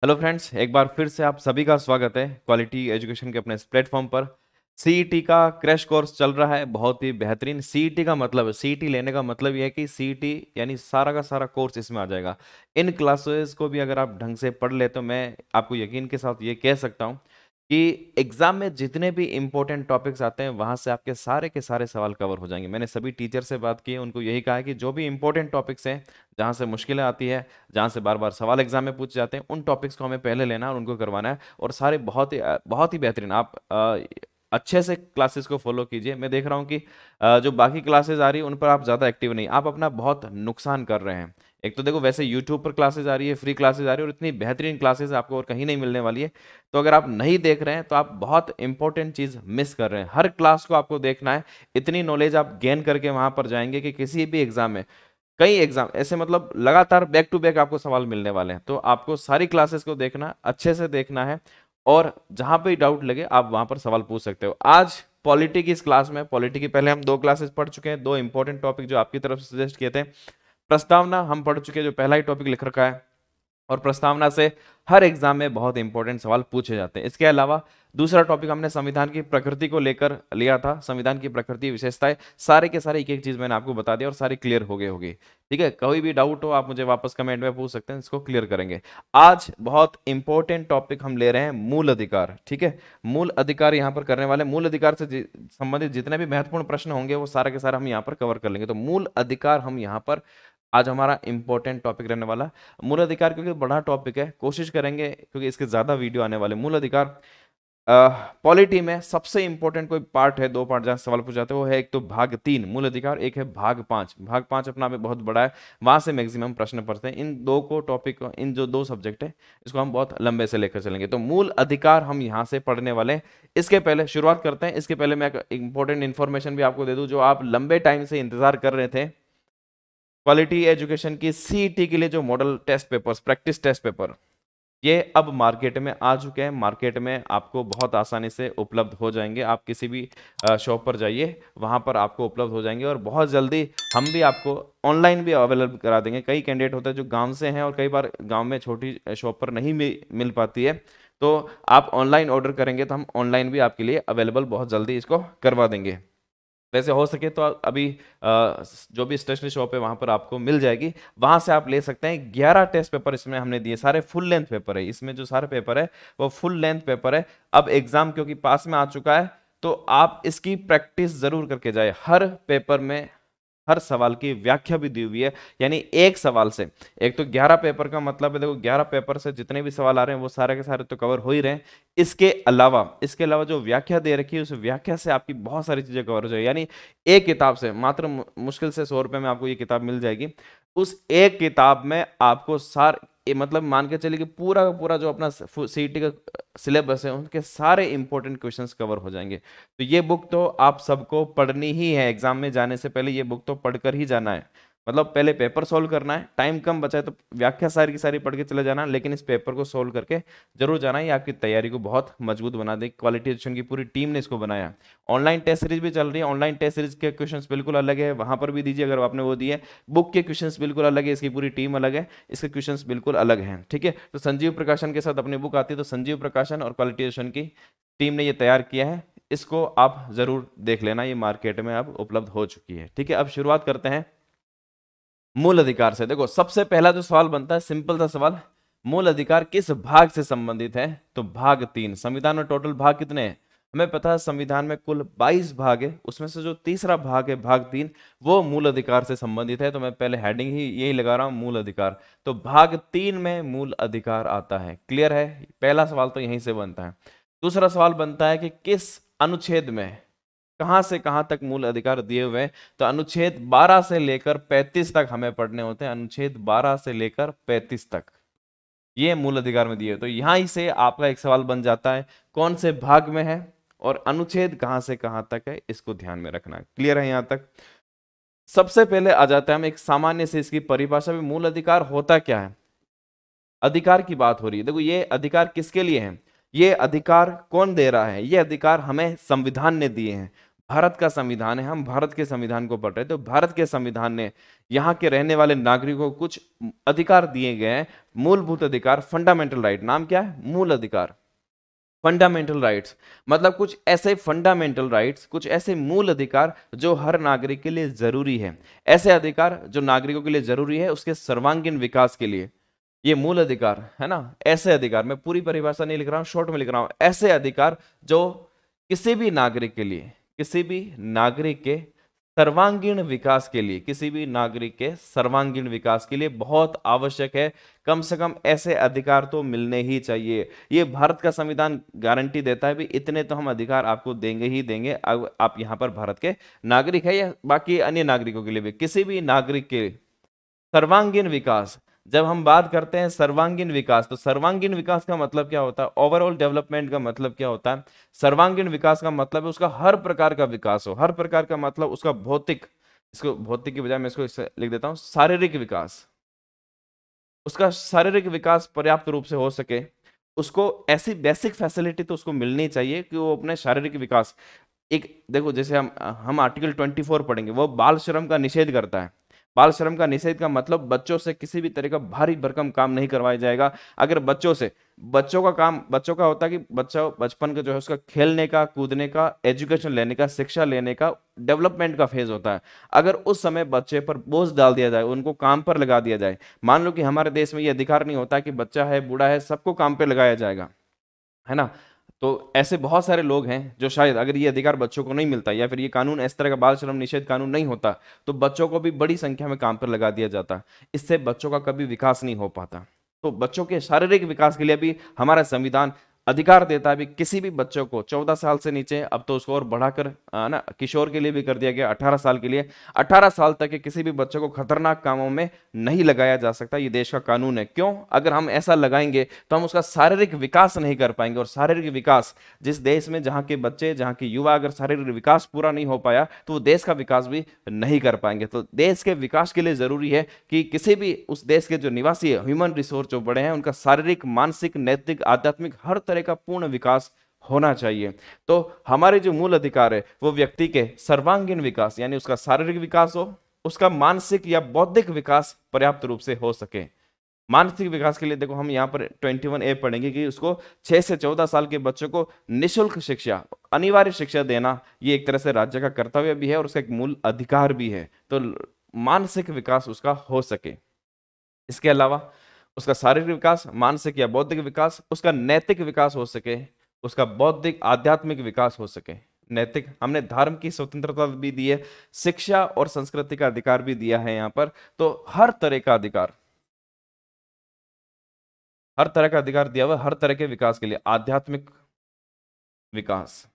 Hello friends, एक बार फिर से आप सभी का स्वागत है क्वालिटी एजुकेशन के अपने इस प्लेटफॉर्म पर। सीईटी का क्रैश कोर्स चल रहा है, बहुत ही बेहतरीन। सीईटी का मतलब, सीईटी लेने का मतलब यह है कि सीईटी यानी सारा का सारा कोर्स इसमें आ जाएगा। इन क्लासेस को भी अगर आप ढंग से पढ़ ले तो मैं आपको यकीन के साथ ये कह सकता हूँ कि एग्जाम में जितने भी इंपॉर्टेंट टॉपिक्स आते हैं वहां से आपके सारे के सारे सवाल कवर हो जाएंगे। मैंने सभी टीचर से बात की है, उनको यही कहा है कि जो भी इंपॉर्टेंट टॉपिक्स हैं, जहां से मुश्किलें आती है, जहां से बार बार सवाल एग्जाम में पूछ जाते हैं, उन टॉपिक्स को हमें पहले लेना है और उनको करवाना है। और सारे बहुत ही बेहतरीन आप अच्छे से क्लासेस को फॉलो कीजिए। मैं देख रहा हूँ कि जो बाकी क्लासेस आ रही है उन पर आप ज़्यादा एक्टिव नहीं, आप अपना बहुत नुकसान कर रहे हैं। एक तो देखो, वैसे यूट्यूब पर क्लासेस आ रही है, फ्री क्लासेस आ रही है, और इतनी बेहतरीन क्लासेस आपको और कहीं नहीं मिलने वाली है। तो अगर आप नहीं देख रहे हैं तो आप बहुत इंपॉर्टेंट चीज़ मिस कर रहे हैं। हर क्लास को आपको देखना है, इतनी नॉलेज आप गेन करके वहां पर जाएंगे कि किसी भी एग्जाम में, कई एग्जाम ऐसे मतलब लगातार बैक टू बैक आपको सवाल मिलने वाले हैं। तो आपको सारी क्लासेस को देखना, अच्छे से देखना है, और जहां पे डाउट लगे आप वहां पर सवाल पूछ सकते हो। आज पॉलिटी की इस क्लास में, पॉलिटी की पहले हम दो क्लासेस पढ़ चुके हैं, दो इंपॉर्टेंट टॉपिक जो आपकी तरफ से सजेस्ट किए थे। प्रस्तावना हम पढ़ चुके हैं, जो पहला ही टॉपिक लिख रखा है, और प्रस्तावना से हर एग्जाम में बहुत इंपॉर्टेंट सवाल पूछे जाते हैं। इसके अलावा दूसरा टॉपिक हमने संविधान की प्रकृति को लेकर लिया था, संविधान की प्रकृति, विशेषताएं, सारे के सारे एक एक चीज मैंने आपको बता दिया और सारी क्लियर हो गई होगी। ठीक है, कोई भी डाउट हो आप मुझे वापस कमेंट में पूछ सकते हैं, इसको क्लियर करेंगे। आज बहुत इंपॉर्टेंट टॉपिक हम ले रहे हैं, मूल अधिकार। ठीक है, मूल अधिकार यहाँ पर करने वाले, मूल अधिकार से संबंधित जितने भी महत्वपूर्ण प्रश्न होंगे वो सारा के सारा हम यहाँ पर कवर कर लेंगे। तो मूल अधिकार हम यहाँ पर आज हमारा इंपॉर्टेंट टॉपिक रहने वाला। मूल अधिकार क्योंकि बड़ा टॉपिक है, कोशिश करेंगे क्योंकि इसके ज्यादा वीडियो आने वाले। मूल अधिकार पॉलिटी में सबसे इंपॉर्टेंट कोई पार्ट है, दो पार्ट जहां सवाल पूछ जाते हैं, वो है एक तो भाग 3 मूल अधिकार, एक है भाग 5। भाग 5 अपना में बहुत बड़ा है, वहां से मैक्सिमम प्रश्न पढ़ते हैं। इन दो को टॉपिक को, इन जो दो सब्जेक्ट है, इसको हम बहुत लंबे से लेकर चलेंगे। तो मूल अधिकार हम यहाँ से पढ़ने वाले हैं। इसके पहले शुरुआत करते हैं, इसके पहले मैं एक इंपॉर्टेंट इन्फॉर्मेशन भी आपको दे दूं, जो आप लंबे टाइम से इंतजार कर रहे थे। क्वालिटी एजुकेशन की सीईटी के लिए जो model test papers, practice test paper, ये अब मार्केट में आ चुके हैं। मार्केट में आपको बहुत आसानी से उपलब्ध हो जाएंगे। आप किसी भी शॉप पर जाइए, वहां पर आपको उपलब्ध हो जाएंगे, और बहुत जल्दी हम भी आपको ऑनलाइन भी अवेलेबल करा देंगे। कई कैंडिडेट होते हैं जो गांव से हैं और कई बार गांव में छोटी शॉप पर नहीं मिल पाती है, तो आप ऑनलाइन ऑर्डर करेंगे तो हम ऑनलाइन भी आपके लिए अवेलेबल बहुत जल्दी इसको करवा देंगे। वैसे हो सके तो अभी जो भी स्टेशनरी शॉप है वहां पर आपको मिल जाएगी, वहां से आप ले सकते हैं। 11 टेस्ट पेपर इसमें हमने दिए, सारे फुल लेंथ पेपर है। इसमें जो सारे पेपर है वो फुल लेंथ पेपर है। अब एग्जाम क्योंकि पास में आ चुका है, तो आप इसकी प्रैक्टिस जरूर करके जाए। हर पेपर में हर सवाल की व्याख्या भी दी हुई है, यानी एक सवाल से, एक तो 11 पेपर का मतलब है, देखो 11 पेपर से जितने भी सवाल आ रहे हैं वो सारे के सारे तो कवर हो ही रहे हैं। इसके अलावा जो व्याख्या दे रखी है, उस व्याख्या से आपकी बहुत सारी चीजें कवर हो जाएगी। यानी एक किताब से मात्र मुश्किल से 100 रुपए में आपको ये किताब मिल जाएगी। उस एक किताब में आपको मतलब मान के चलिए कि पूरा का पूरा जो अपना सीईटी का सिलेबस है, उनके सारे इंपॉर्टेंट क्वेश्चंस कवर हो जाएंगे। तो ये बुक तो आप सबको पढ़नी ही है। एग्जाम में जाने से पहले ये बुक तो पढ़कर ही जाना है। मतलब पहले पेपर सोल्व करना है, टाइम कम बचा है तो व्याख्या सारी की सारी पढ़ के चले जाना, लेकिन इस पेपर को सोल्व करके जरूर जाना है। ये आपकी तैयारी को बहुत मजबूत बना देगी। क्वालिटी एजुकेशन की पूरी टीम ने इसको बनाया। ऑनलाइन टेस्ट सीरीज भी चल रही है, ऑनलाइन टेस्ट सीरीज के क्वेश्चंस बिल्कुल अलग है, वहां पर भी दीजिए अगर आपने वो दिए। बुक के क्वेश्चंस बिल्कुल अलग है, इसकी पूरी टीम अलग है, इसके क्वेश्चंस बिल्कुल अलग हैं। ठीक है, तो संजीव प्रकाशन के साथ अपनी बुक आती है, तो संजीव प्रकाशन और क्वालिटी एजुकेशन की टीम ने ये तैयार किया है। इसको आप जरूर देख लेना, ये मार्केट में अब उपलब्ध हो चुकी है। ठीक है, अब शुरुआत करते हैं मूल अधिकार से। देखो सबसे पहला जो सवाल बनता है, सिंपल सा सवाल, मूल अधिकार किस भाग से संबंधित है? तो भाग 3। संविधान में टोटल भाग कितने हैं? हमें पता है संविधान में कुल 22 भाग है, उसमें से जो तीसरा भाग है भाग 3, वो मूल अधिकार से संबंधित है। तो मैं पहले हेडिंग ही यही लगा रहा हूं, मूल अधिकार। तो भाग 3 में मूल अधिकार आता है। क्लियर है? पहला सवाल तो यहीं से बनता है। दूसरा सवाल बनता है कि किस अनुच्छेद में, कहां से कहां तक मूल अधिकार दिए हुए हैं? तो अनुच्छेद 12 से लेकर 35 तक हमें पढ़ने होते हैं। अनुच्छेद 12 से लेकर 35 तक ये मूल अधिकार में दिए। तो यहां ही से आपका एक सवाल बन जाता है, कौन से भाग में है और अनुच्छेद कहां से कहां तक है, इसको ध्यान में रखना है। क्लियर है यहां तक? सबसे पहले आ जाता है हम एक सामान्य से इसकी परिभाषा में, मूल अधिकार होता क्या है। अधिकार की बात हो रही है, देखो ये अधिकार किसके लिए है, ये अधिकार कौन दे रहा है? ये अधिकार हमें संविधान ने दिए हैं। भारत का संविधान है, हम भारत के संविधान को पढ़ रहे हैं, तो भारत के संविधान ने यहाँ के रहने वाले नागरिकों को कुछ अधिकार दिए गए हैं, मूलभूत अधिकार, फंडामेंटल राइट। नाम क्या है? मूल अधिकार, फंडामेंटल राइट्स। मतलब कुछ ऐसे फंडामेंटल राइट्स, कुछ ऐसे मूल अधिकार जो हर नागरिक के लिए जरूरी है। ऐसे अधिकार जो नागरिकों के लिए जरूरी है उसके सर्वांगीण विकास के लिए, ये मूल अधिकार है ना। ऐसे अधिकार, मैं पूरी परिभाषा नहीं लिख रहा हूं, शॉर्ट में लिख रहा हूं, ऐसे अधिकार जो किसी भी नागरिक के लिए, किसी भी नागरिक के सर्वांगीण विकास के लिए, किसी भी नागरिक के सर्वांगीण विकास के लिए बहुत आवश्यक है। कम से कम ऐसे अधिकार तो मिलने ही चाहिए। ये भारत का संविधान गारंटी देता है भी इतने तो हम अधिकार आपको देंगे ही देंगे। अब आप यहाँ पर भारत के नागरिक है या बाकी अन्य नागरिकों के लिए भी, किसी भी नागरिक के सर्वांगीण विकास। जब हम बात करते हैं सर्वांगीण विकास, तो सर्वांगीण विकास का मतलब क्या होता है? ओवरऑल डेवलपमेंट का मतलब क्या होता है? सर्वांगीण विकास का मतलब है उसका हर प्रकार का विकास हो। हर प्रकार का मतलब उसका भौतिक, इसको भौतिक की बजाय मैं इसको लिख देता हूं शारीरिक विकास। उसका शारीरिक विकास पर्याप्त रूप से हो सके, उसको ऐसी बेसिक फैसिलिटी तो उसको मिलनी चाहिए कि वो अपने शारीरिक विकास, एक देखो जैसे हम आर्टिकल 24 पढ़ेंगे, वो बाल श्रम का निषेध करता है। बाल श्रम का निषेध का मतलब बच्चों से किसी भी तरह का भारी भरकम काम नहीं करवाया जाएगा। अगर बच्चों से, बच्चों का काम, बच्चों का होता है कि बच्चा बचपन का जो है उसका खेलने का, कूदने का, एजुकेशन लेने का, शिक्षा लेने का, डेवलपमेंट का फेज होता है। अगर उस समय बच्चे पर बोझ डाल दिया जाए, उनको काम पर लगा दिया जाए, मान लो कि हमारे देश में ये अधिकार नहीं होता कि बच्चा है, बूढ़ा है, सबको काम पे लगाया जाएगा, है ना। तो ऐसे बहुत सारे लोग हैं जो शायद अगर ये अधिकार बच्चों को नहीं मिलता या फिर ये कानून इस तरह का बाल श्रम निषेध कानून नहीं होता तो बच्चों को भी बड़ी संख्या में काम पर लगा दिया जाता। इससे बच्चों का कभी विकास नहीं हो पाता। तो बच्चों के शारीरिक विकास के लिए भी हमारा संविधान अधिकार देता है भी किसी भी बच्चों को 14 साल से नीचे, अब तो उसको और बढ़ाकर ना किशोर के लिए भी कर दिया गया 18 साल के लिए, 18 साल तक के किसी भी बच्चों को खतरनाक कामों में नहीं लगाया जा सकता। ये देश का कानून है। क्यों? अगर हम ऐसा लगाएंगे तो हम उसका शारीरिक विकास नहीं कर पाएंगे, और शारीरिक विकास जिस देश में जहां के बच्चे, जहां के युवा अगर शारीरिक विकास पूरा नहीं हो पाया तो वो देश का विकास भी नहीं कर पाएंगे। तो देश के विकास के लिए जरूरी है कि किसी भी उस देश के जो निवासी है, ह्यूमन रिसोर्स जो बड़े हैं, उनका शारीरिक, मानसिक, नैतिक, आध्यात्मिक हर तरह का पूर्ण विकास होना चाहिए। तो हमारे जो मूल अधिकार है वो व्यक्ति के सर्वांगीण विकास, यानी उसका शारीरिक विकास हो, उसका मानसिक या बौद्धिक विकास पर्याप्त रूप से हो सके। मानसिक विकास के लिए देखो हम यहाँ पर 21A पढ़ेंगे कि उसको 6 से 14 साल के बच्चों को निःशुल्क शिक्षा, अनिवार्य शिक्षा देना, ये एक तरह से राज्य का कर्तव्य भी है और उसका एक मूल अधिकार भी है। तो मानसिक विकास उसका हो सके। इसके अलावा उसका शारीरिक विकास, मानसिक या बौद्धिक विकास, उसका नैतिक विकास हो सके, उसका बौद्धिक आध्यात्मिक विकास हो सके। नैतिक, हमने धर्म की स्वतंत्रता भी दी है, शिक्षा और संस्कृति का अधिकार भी दिया है यहाँ पर। तो हर तरह का अधिकार, हर तरह का अधिकार दिया हुआ हर तरह के विकास के लिए। आध्यात्मिक विकास,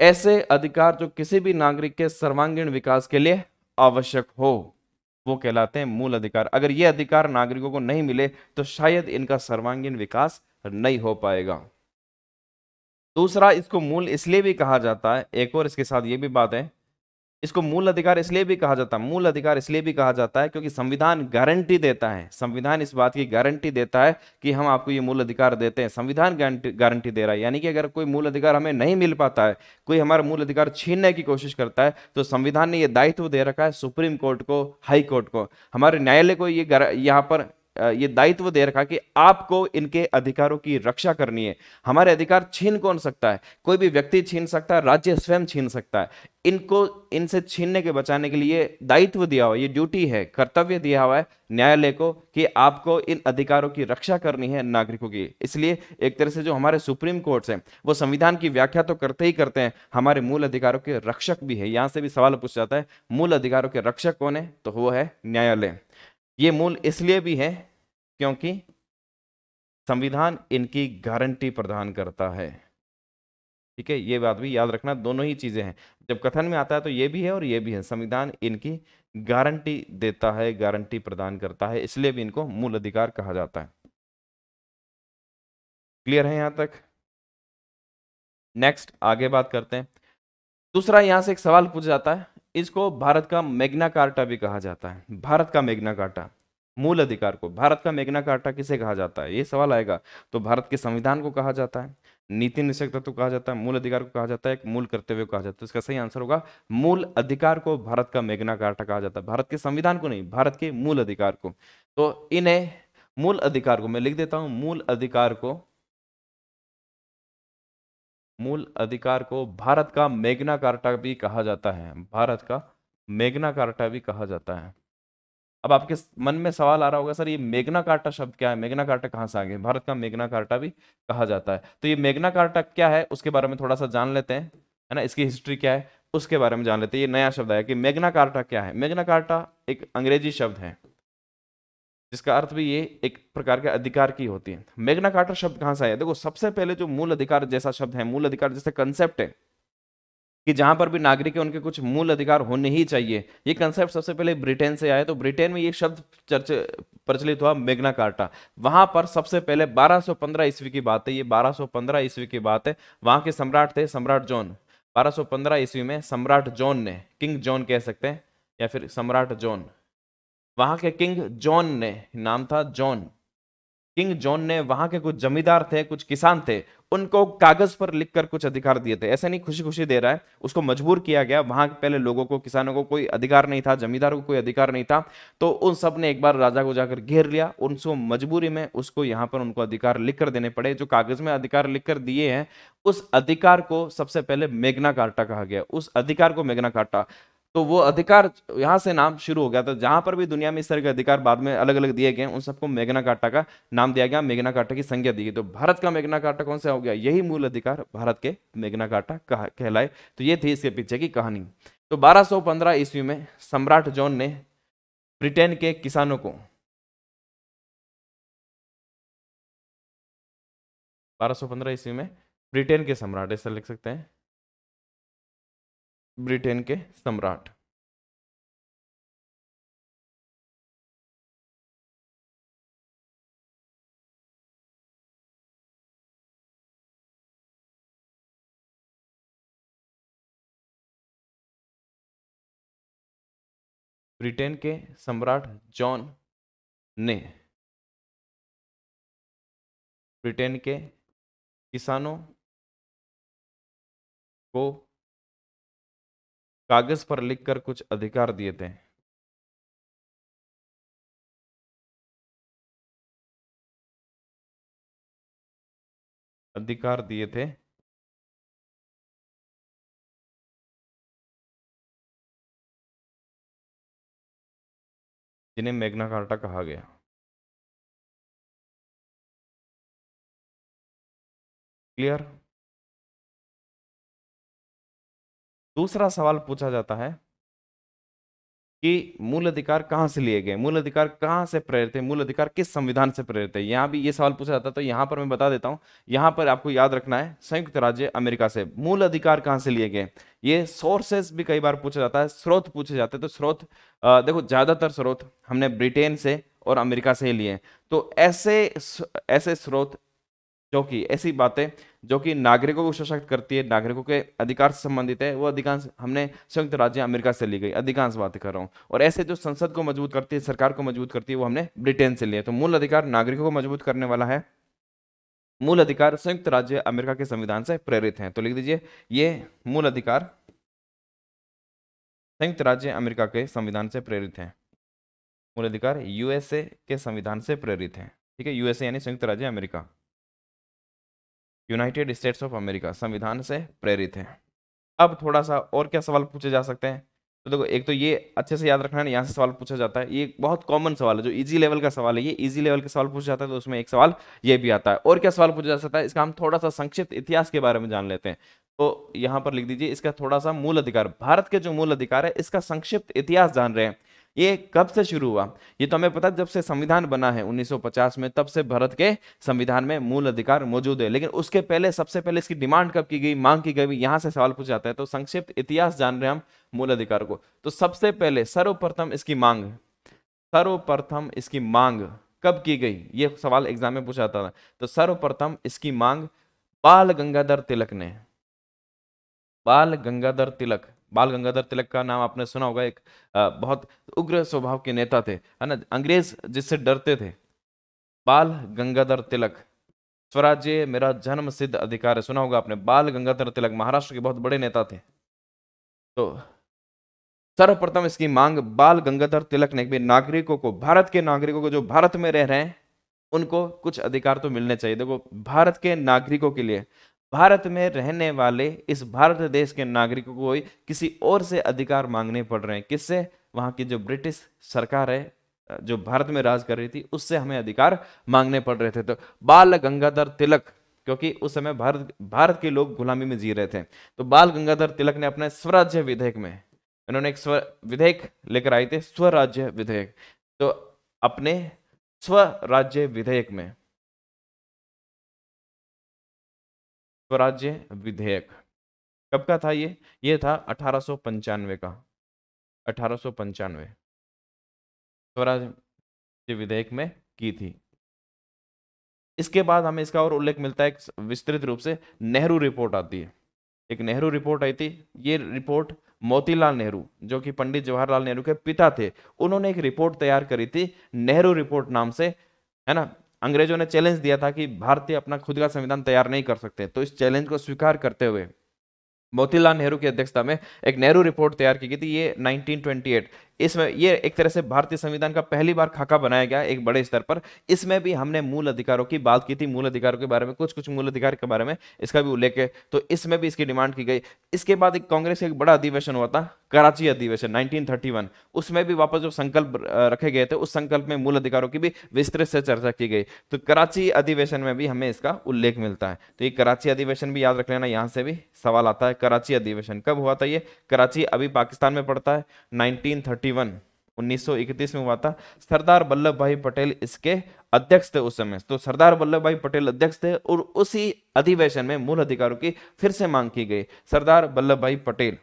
ऐसे अधिकार जो किसी भी नागरिक के सर्वांगीण विकास के लिए आवश्यक हो, वो कहलाते हैं मूल अधिकार। अगर ये अधिकार नागरिकों को नहीं मिले तो शायद इनका सर्वांगीण विकास नहीं हो पाएगा। दूसरा, इसको मूल इसलिए भी कहा जाता है, एक और इसके साथ ये भी बात है, इसको मूल अधिकार इसलिए भी कहा जाता है, मूल अधिकार इसलिए भी कहा जाता है क्योंकि संविधान गारंटी देता है, संविधान इस बात की गारंटी देता है कि हम आपको ये मूल अधिकार देते हैं। संविधान गारंटी दे रहा है, यानी कि अगर कोई मूल अधिकार हमें नहीं मिल पाता है, कोई हमारा मूल अधिकार छीनने की कोशिश करता है, तो संविधान ने ये दायित्व दे रखा है सुप्रीम कोर्ट को, हाई कोर्ट को, हमारे न्यायालय को ये यहाँ पर ये दायित्व दे रखा कि आपको इनके अधिकारों की रक्षा करनी है। हमारे अधिकार छीन कौन सकता है? कोई भी व्यक्ति छीन सकता है, राज्य स्वयं छीन सकता है। इनको इनसे छीनने के बचाने के लिए दायित्व दिया हुआ, ये ड्यूटी है, कर्तव्य दिया हुआ है न्यायालय को कि आपको इन अधिकारों की रक्षा करनी है नागरिकों की। इसलिए एक तरह से जो हमारे सुप्रीम कोर्ट्स हैं वो संविधान की व्याख्या तो करते ही करते हैं, हमारे मूल अधिकारों के रक्षक भी है। यहां से भी सवाल पूछा जाता है मूल अधिकारों के रक्षक कौन है, तो वो है न्यायालय। ये मूल इसलिए भी है क्योंकि संविधान इनकी गारंटी प्रदान करता है। ठीक है, ये बात भी याद रखना, दोनों ही चीजें हैं। जब कथन में आता है तो ये भी है और ये भी है, संविधान इनकी गारंटी देता है, गारंटी प्रदान करता है, इसलिए भी इनको मूल अधिकार कहा जाता है। क्लियर है यहां तक? नेक्स्ट आगे बात करते हैं। दूसरा, यहां से एक सवाल पूछा जाता है, इसको भारत का मैग्ना कार्टा भी कहा जाता है। भारत का मैग्ना कार्टा, मूल अधिकार को भारत का मैग्ना कार्टा किसे कहा जाता है, ये सवाल आएगा। तो भारत के संविधान को कहा जाता है। नीति निषेध तत्व कहा जाता है, मूल अधिकार को कहा जाता है, एक मूल कर्तव्य को कहा जाता है। तो इसका सही आंसर होगा मूल अधिकार को भारत का मैग्ना कार्टा कहा जाता है, भारत के संविधान को नहीं, भारत के मूल अधिकार को। तो इन्हें मूल अधिकार को मैं लिख देता हूं, मूल अधिकार को भारत का मैग्ना कार्टा भी कहा जाता है, भारत का मैग्ना कार्टा भी कहा जाता है। अब आपके मन में सवाल आ रहा होगा, सर ये मैग्ना कार्टा शब्द क्या है, मैग्ना कार्टा कहाँ से आ गया, भारत का मैग्ना कार्टा भी कहा जाता है। तो ये मैग्ना कार्टा क्या है उसके बारे में थोड़ा सा जान लेते हैं, है ना, इसकी हिस्ट्री क्या है उसके बारे में जान लेते हैं। ये नया शब्द आया कि मैग्ना कार्टा क्या है। मैग्ना कार्टा एक अंग्रेजी शब्द है जिसका अर्थ भी ये एक प्रकार के अधिकार की होती है। मैग्ना कार्टा शब्द कहां से आया, देखो सबसे पहले जो मूल अधिकार जैसा शब्द है, मूल अधिकार जैसे कंसेप्ट है कि जहां पर भी नागरिक है उनके कुछ मूल अधिकार होने ही चाहिए, ये कंसेप्ट सबसे पहले ब्रिटेन से आया। तो ब्रिटेन में ये शब्द प्रचलित हुआ मैग्ना कार्टा। वहां पर सबसे पहले 1215 ईस्वी की बात है, ये 1215 ईस्वी की बात है। वहां के सम्राट थे सम्राट जॉन। 1215 ईस्वी में सम्राट जॉन ने, किंग जॉन कह सकते हैं या फिर सम्राट जॉन, वहां के किंग जॉन ने, नाम था जॉन, किंग जॉन ने वहां के कुछ जमींदार थे, कुछ किसान थे, उनको कागज पर लिखकर कुछ अधिकार दिए थे। ऐसे नहीं खुशी खुशी दे रहा है, उसको मजबूर किया गया। वहां के पहले लोगों को, किसानों को कोई अधिकार नहीं था, जमींदारों को कोई अधिकार नहीं था। तो उन सब ने एक बार राजा को जाकर घेर लिया, उनको मजबूरी में उसको यहाँ पर उनको अधिकार लिखकर देने पड़े। जो कागज में अधिकार लिखकर दिए हैं उस अधिकार को सबसे पहले मैग्ना कार्टा कहा गया, उस अधिकार को मैग्ना कार्टा। तो वो अधिकार यहां से नाम शुरू हो गया। तो जहां पर भी दुनिया में इस तरह के अधिकार बाद में अलग अलग दिए गए उन सबको मैग्ना कार्टा का नाम दिया गया, मैग्ना कार्टा की संज्ञा दी गई। तो भारत का मैग्ना कार्टा कौन सा हो गया, यही मूल अधिकार भारत के मैग्ना कार्टा कहलाए। तो ये थी इसके पीछे की कहानी। तो 1215 ईस्वी में सम्राट जॉन ने ब्रिटेन के किसानों को, 1215 ईस्वी में ब्रिटेन के सम्राट, ऐसा लिख सकते हैं, ब्रिटेन के सम्राट, ब्रिटेन के सम्राट जॉन ने ब्रिटेन के किसानों को कागज पर लिखकर कुछ अधिकार दिए थे। अधिकार दिए थे जिन्हें मैग्ना कार्टा कहा गया। क्लियर। दूसरा सवाल पूछा जाता है कि मूल अधिकार कहां से लिए गए, मूल अधिकार कहां से प्रेरित है, मूल अधिकार किस संविधान से प्रेरित है। यहां भी ये सवाल पूछा जाता है। तो यहां पर मैं बता देता हूं, यहां पर आपको याद रखना है संयुक्त राज्य अमेरिका से मूल अधिकार कहां से लिए गए। ये सोर्सेस भी कई बार पूछा जाता है, स्रोत पूछे जाते हैं। तो स्रोत देखो ज्यादातर स्रोत हमने ब्रिटेन से और अमेरिका से ही लिए। तो ऐसे ऐसे स्रोत जो कि ऐसी बातें जो कि नागरिकों को सशक्त करती है, नागरिकों के अधिकार से संबंधित है, वो अधिकांश हमने संयुक्त राज्य अमेरिका से ली गई, अधिकांश बातें कर रहा हूँ। और ऐसे जो संसद को मजबूत करती है, सरकार को मजबूत करती है, वो हमने ब्रिटेन से लिए। तो मूल अधिकार नागरिकों को मजबूत करने वाला है, मूल अधिकार संयुक्त राज्य अमेरिका के संविधान से प्रेरित है। तो लिख दीजिए ये मूल अधिकार संयुक्त राज्य अमेरिका के संविधान से प्रेरित है, मूल अधिकार यूएसए के संविधान से प्रेरित है। ठीक है, यूएसए यानी संयुक्त राज्य America, United states of America संविधान से प्रेरित है। अब थोड़ा सा और क्या सवाल पूछे जा सकते हैं। तो देखो एक तो ये अच्छे से याद रखना है, यहाँ से सवाल पूछा जाता है, ये बहुत कॉमन सवाल है, जो इजी लेवल का सवाल है, ये इजी लेवल के सवाल पूछा जाता है। तो उसमें एक सवाल ये भी आता है। और क्या सवाल पूछा जा सकता है, इसका हम थोड़ा सा संक्षिप्त इतिहास के बारे में जान लेते हैं। तो यहाँ पर लिख दीजिए इसका थोड़ा सा मूल अधिकार, भारत के जो मूल अधिकार है इसका संक्षिप्त इतिहास जान रहे हैं। ये कब से शुरू हुआ, ये तो हमें पता है जब से संविधान बना है 1950 में, तब से भारत के संविधान में मूल अधिकार मौजूद है। लेकिन उसके पहले सबसे पहले इसकी डिमांड कब की गई, मांग की गई, यहां से सवाल पूछा जाता है। तो संक्षिप्त इतिहास जान रहे हैं हम मूल अधिकार को। तो सबसे पहले सर्वप्रथम इसकी मांग कब की गई, ये सवाल एग्जाम में पूछा जाता था। तो सर्वप्रथम इसकी मांग बाल गंगाधर तिलक ने, बाल गंगाधर तिलक का नाम आपने सुना होगा, एक बहुत उग्र स्वभाव के नेता थे, है ना, अंग्रेज जिससे डरते थे। बाल गंगाधर तिलक स्वराज्य मेरा जन्म सिद्ध अधिकार है, सुना होगा आपने। बाल गंगाधर तिलक महाराष्ट्र के बहुत बड़े नेता थे। तो सर्वप्रथम इसकी मांग बाल गंगाधर तिलक ने भी नागरिकों को, भारत के नागरिकों को जो भारत में रह रहे हैं उनको कुछ अधिकार तो मिलने चाहिए। देखो, भारत के नागरिकों के लिए, भारत में रहने वाले इस भारत देश के नागरिकों को किसी और से अधिकार मांगने पड़ रहे हैं। किससे? वहां की जो ब्रिटिश सरकार है जो भारत में राज कर रही थी, उससे हमें अधिकार मांगने पड़ रहे थे। तो बाल गंगाधर तिलक, क्योंकि उस समय भारत के लोग गुलामी में जी रहे थे, तो बाल गंगाधर तिलक ने अपने स्वराज्य विधेयक में, इन्होंने एक विधेयक लेकर आए थे, स्वराज्य विधेयक। तो अपने स्वराज्य विधेयक में, स्वराज्य विधेयक कब का था? ये था 1895 का, 1895 स्वराज्य विधेयक में की थी। इसके बाद हमें इसका और उल्लेख मिलता है विस्तृत रूप से, नेहरू रिपोर्ट आती है। एक नेहरू रिपोर्ट आई थी। ये रिपोर्ट मोतीलाल नेहरू, जो कि पंडित जवाहरलाल नेहरू के पिता थे, उन्होंने एक रिपोर्ट तैयार करी थी, नेहरू रिपोर्ट नाम से, है ना। अंग्रेजों ने चैलेंज दिया था कि भारतीय अपना खुद का संविधान तैयार नहीं कर सकते, तो इस चैलेंज को स्वीकार करते हुए मोतीलाल नेहरू की अध्यक्षता में एक नेहरू रिपोर्ट तैयार की गई थी, ये 1928। इसमें ये एक तरह से भारतीय संविधान का पहली बार खाका बनाया गया एक बड़े स्तर पर। इसमें भी हमने मूल अधिकारों की बात की थी, मूल अधिकारों के बारे में, कुछ कुछ मूल अधिकार के बारे में इसका भी उल्लेख है, तो इसमें भी इसकी डिमांड की गई। इसके बाद एक कांग्रेस का एक बड़ा अधिवेशन हुआ था, कराची अधिवेशन 1931, उसमें भी वापस जो संकल्प रखे गए थे, उस संकल्प में मूल अधिकारों की भी विस्तृत से चर्चा की गई। तो कराची अधिवेशन में भी हमें इसका उल्लेख मिलता है। तो ये कराची अधिवेशन भी याद रख लेना, यहां से भी सवाल आता है। कराची अधिवेशन कब हुआ था? ये कराची अभी पाकिस्तान में पड़ता है, 1931 में हुआ था। सरदार वल्लभ भाई पटेल इसके अध्यक्ष थे उस समय। तो सरदार वल्लभ भाई पटेल अध्यक्ष थे और उसी अधिवेशन में मूल अधिकारों की फिर से मांग की गई। सरदार वल्लभ भाई पटेल,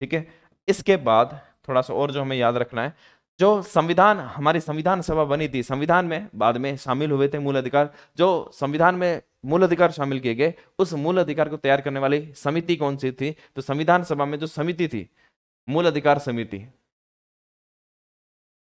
ठीक है। इसके बाद थोड़ा सा और जो हमें याद रखना है, जो संविधान, हमारी संविधान सभा बनी थी, संविधान में बाद में शामिल हुए थे मूल अधिकार, जो संविधान में मूल अधिकार शामिल किए गए, उस मूल अधिकार को तैयार करने वाली समिति कौन सी थी? तो संविधान सभा में जो समिति थी, मूल अधिकार समिति,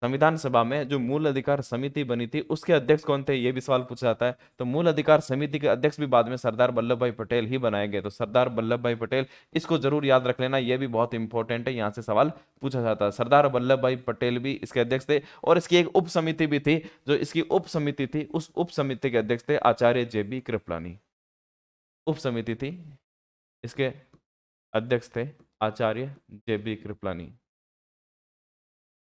संविधान सभा में जो मूल अधिकार समिति बनी थी, उसके अध्यक्ष कौन थे? ये भी सवाल पूछा जाता है। तो मूल अधिकार समिति के अध्यक्ष भी बाद में सरदार वल्लभ भाई पटेल ही बनाए गए। तो सरदार वल्लभ भाई पटेल, इसको जरूर याद रख लेना, ये भी बहुत इंपॉर्टेंट है, यहाँ से सवाल पूछा जाता है। सरदार वल्लभ भाई पटेल भी इसके अध्यक्ष थे। और इसकी एक उप समिति भी थी, जो इसकी उप समिति थी, उस उप समिति के अध्यक्ष थे आचार्य JB कृपलानी। उप समिति थी, इसके अध्यक्ष थे आचार्य JB कृपलानी।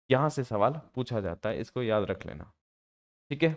यहां से सवाल पूछा जाता है, इसको याद रख लेना, ठीक है।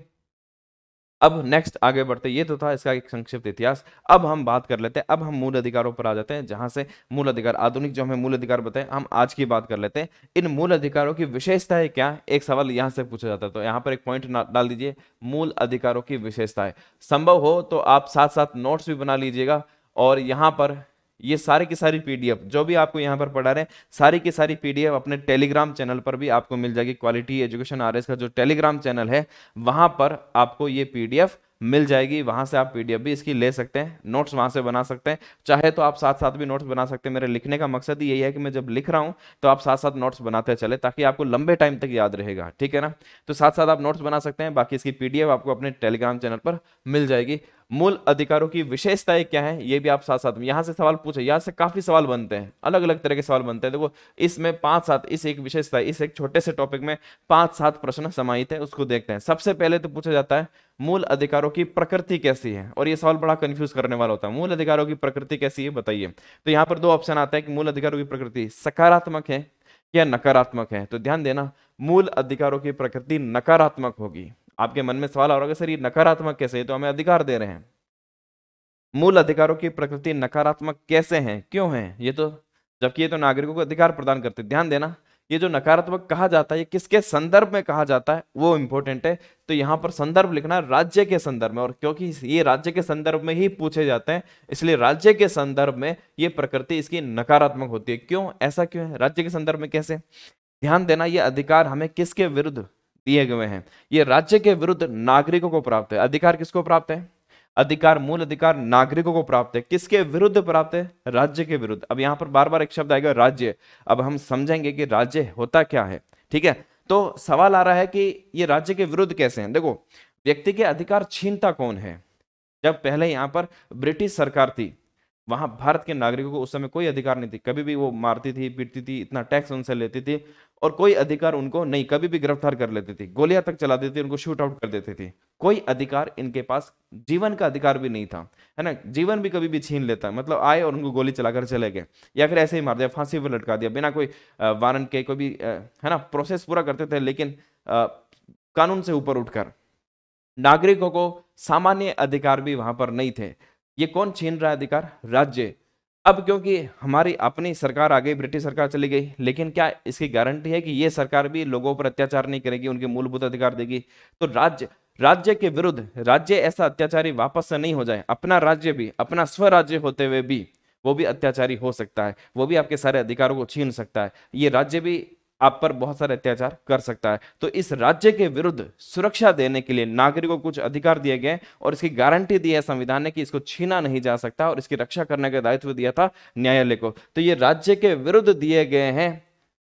अब नेक्स्ट आगे बढ़ते, ये तो था इसका एक संक्षिप्त इतिहास। अब हम बात कर लेते हैं, अब हम मूल अधिकारों पर आ जाते हैं, जहां से मूल अधिकार, आधुनिक जो हमें मूल अधिकार बताए, हम आज की बात कर लेते हैं। इन मूल अधिकारों की विशेषताएं क्या? एक सवाल यहां से पूछा जाता है, तो यहाँ पर एक पॉइंट डाल दीजिए, मूल अधिकारों की विशेषताएं। संभव हो तो आप साथ साथ नोट्स भी बना लीजिएगा, और यहाँ पर ये सारी की सारी PDF जो भी आपको यहाँ पर पढ़ा रहे हैं, सारी की सारी PDF अपने टेलीग्राम चैनल पर भी आपको मिल जाएगी। क्वालिटी एजुकेशन RS का जो टेलीग्राम चैनल है, वहां पर आपको ये PDF मिल जाएगी। वहां से आप PDF भी इसकी ले सकते हैं, नोट्स वहां से बना सकते हैं। चाहे तो आप साथ साथ भी नोट्स बना सकते हैं। मेरे लिखने का मकसद यही है कि मैं जब लिख रहा हूं तो आप साथ साथ नोट्स बनाते चले, ताकि आपको लंबे टाइम तक याद रहेगा, ठीक है ना। तो साथ साथ आप नोट्स बना सकते हैं, बाकी इसकी PDF आपको अपने टेलीग्राम चैनल पर मिल जाएगी। मूल अधिकारों की विशेषताएं क्या है, ये भी आप साथ साथ, यहां से सवाल पूछे, यहां से काफी सवाल बनते हैं, अलग अलग तरह के सवाल बनते हैं। देखो, इसमें 5-7, इस एक विशेषता, इस एक छोटे से टॉपिक में 5-7 प्रश्न समाहित है, उसको देखते हैं। सबसे पहले तो पूछा जाता है मूल अधिकारों की प्रकृति कैसी है, और ये सवाल बड़ा कंफ्यूज करने वाला होता है। मूल अधिकारों की प्रकृति कैसी है, बताइए। तो यहाँ पर 2 ऑप्शन आता है कि मूल अधिकारों की प्रकृति सकारात्मक है या नकारात्मक है। तो ध्यान देना, मूल अधिकारों की प्रकृति नकारात्मक होगी। आपके मन में सवाल आ रहा होगा, सर ये नकारात्मक कैसे है, तो हमें अधिकार दे रहे हैं। मूल अधिकारों की प्रकृति नकारात्मक कैसे है, क्यों है ये तो, जबकि ये तो नागरिकों को अधिकार प्रदान करते। ध्यान देना, ये जो नकारात्मक कहा जाता है, ये किसके संदर्भ में कहा जाता है, वो इंपॉर्टेंट है। तो यहां पर संदर्भ लिखना राज्य के संदर्भ में, और क्योंकि ये राज्य के संदर्भ में ही पूछे जाते हैं, इसलिए राज्य के संदर्भ में ये प्रकृति इसकी नकारात्मक होती है। क्यों, ऐसा क्यों है, राज्य के संदर्भ में कैसे? ध्यान देना, ये अधिकार हमें किसके विरुद्ध दिए गए हैं? ये राज्य के विरुद्ध नागरिकों को प्राप्त है। अधिकार किसको प्राप्त है? अधिकार, मूल अधिकार नागरिकों को प्राप्त है। किसके विरुद्ध प्राप्त है? राज्य के विरुद्ध। अब यहां पर बार बार एक शब्द आएगा राज्य, अब हम समझेंगे कि राज्य होता क्या है, ठीक है। तो सवाल आ रहा है कि ये राज्य के विरुद्ध कैसे हैं। देखो, व्यक्ति के अधिकार छीनता कौन है? जब पहले यहाँ पर ब्रिटिश सरकार थी, वहां भारत के नागरिकों को उस समय कोई अधिकार नहीं थी, कभी भी वो मारती थी, पीटती थी, इतना टैक्स उनसे लेती थी और कोई अधिकार उनको नहीं, कभी भी गिरफ्तार कर लेती थी, गोलियां तक चला देती थी, उनको शूट आउट कर देती थी। कोई अधिकार इनके पास, जीवन का अधिकार भी नहीं था, है ना। जीवन भी कभी भी छीन लेता, मतलब आए और उनको गोली चलाकर चले गए, या फिर ऐसे ही मार दिया, फांसी पर लटका दिया बिना कोई वारंट के, कोई भी है ना प्रोसेस पूरा करते थे, लेकिन कानून से ऊपर उठकर। नागरिकों को सामान्य अधिकार भी वहां पर नहीं थे। ये कौन छीन रहा है अधिकार? राज्य। अब क्योंकि हमारी अपनी सरकार आ गई, ब्रिटिश सरकार चली गई, लेकिन क्या इसकी गारंटी है कि ये सरकार भी लोगों पर अत्याचार नहीं करेगी, उनके मूलभूत अधिकार देगी? तो राज्य के विरुद्ध, राज्य ऐसा अत्याचारी वापस से नहीं हो जाए, अपना राज्य भी, अपना स्वराज्य होते हुए भी वो भी अत्याचारी हो सकता है, वो भी आपके सारे अधिकारों को छीन सकता है, ये राज्य भी आप पर बहुत सारे अत्याचार कर सकता है। तो इस राज्य के विरुद्ध सुरक्षा देने के लिए नागरिकों को कुछ अधिकार दिए गए और इसकी गारंटी दी है संविधान ने कि इसको छीना नहीं जा सकता, और इसकी रक्षा करने का दायित्व दिया था न्यायालय को। तो ये राज्य के विरुद्ध दिए गए हैं,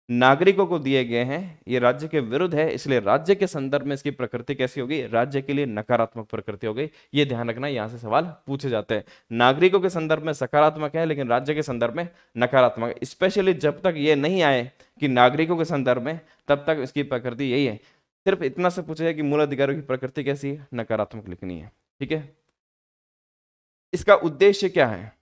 नागरिकों को दिए गए हैं, ये राज्य के विरुद्ध है, इसलिए राज्य के संदर्भ में इसकी प्रकृति कैसी होगी? राज्य के लिए नकारात्मक प्रकृति हो गई। ये ध्यान रखना, यहां से सवाल पूछे जाते हैं। नागरिकों के संदर्भ में सकारात्मक है, लेकिन राज्य के संदर्भ में नकारात्मक है। स्पेशली जब तक ये नहीं आए कि नागरिकों के संदर्भ में, तब तक इसकी प्रकृति यही है। सिर्फ इतना से पूछा जाए कि मूल अधिकारों की प्रकृति कैसी है? नकारात्मक लिखनी है, ठीक है। इसका उद्देश्य क्या है?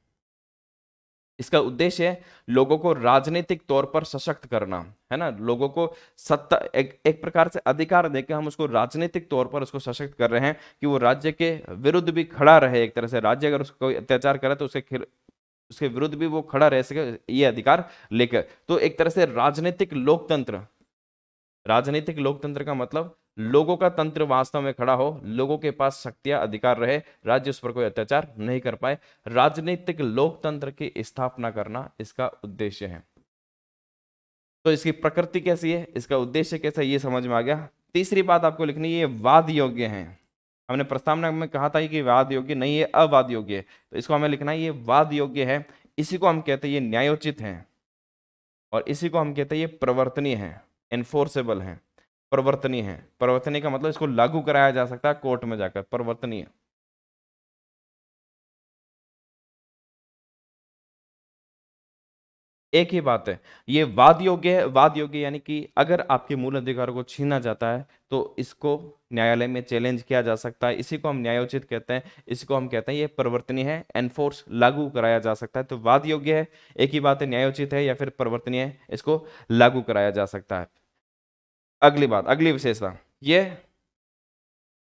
इसका उद्देश्य है लोगों को राजनीतिक तौर पर सशक्त करना, है ना। लोगों को सत्ता, एक प्रकार से अधिकार देकर हम उसको राजनीतिक तौर पर उसको सशक्त कर रहे हैं कि वो राज्य के विरुद्ध भी खड़ा रहे। एक तरह से राज्य अगर उसको कोई अत्याचार करे तो उसके विरुद्ध भी वो खड़ा रह सके, ये अधिकार लेकर। तो एक तरह से राजनीतिक लोकतंत्र, राजनीतिक लोकतंत्र का मतलब लोगों का तंत्र वास्तव में खड़ा हो, लोगों के पास शक्तियां, अधिकार रहे, राज्य उस पर कोई अत्याचार नहीं कर पाए। राजनीतिक लोकतंत्र की स्थापना करना इसका उद्देश्य है। तो इसकी प्रकृति कैसी है, इसका उद्देश्य कैसा है, ये समझ में आ गया। तीसरी बात आपको लिखनी है, ये वाद योग्य है। हमने प्रस्तावना में कहा था कि वाद योग्य नहीं है, अवाद योग्य है, तो इसको हमें लिखना है ये वाद योग्य है। इसी को हम कहते हैं ये न्यायोचित है, और इसी को हम कहते हैं ये प्रवर्तनीय है, एनफोर्सेबल है। प्रवर्तनीय है, प्रवर्तनीय का मतलब इसको लागू कराया जा सकता है कोर्ट में जाकर, प्रवर्तनीय। एक ही बात है, ये वाद योग्य है। वाद योग्य यानी कि अगर आपके मूल अधिकारों को छीना जाता है तो इसको न्यायालय में चैलेंज किया जा सकता है, इसी को हम न्यायोचित कहते हैं, इसी को हम कहते हैं ये प्रवर्तनीय है, एनफोर्स, लागू कराया जा सकता है। तो वाद योग्य है, एक ही बात है, न्यायोचित है या फिर प्रवर्तनीय है, इसको लागू कराया जा सकता है। अगली बात, अगली विशेषता, ये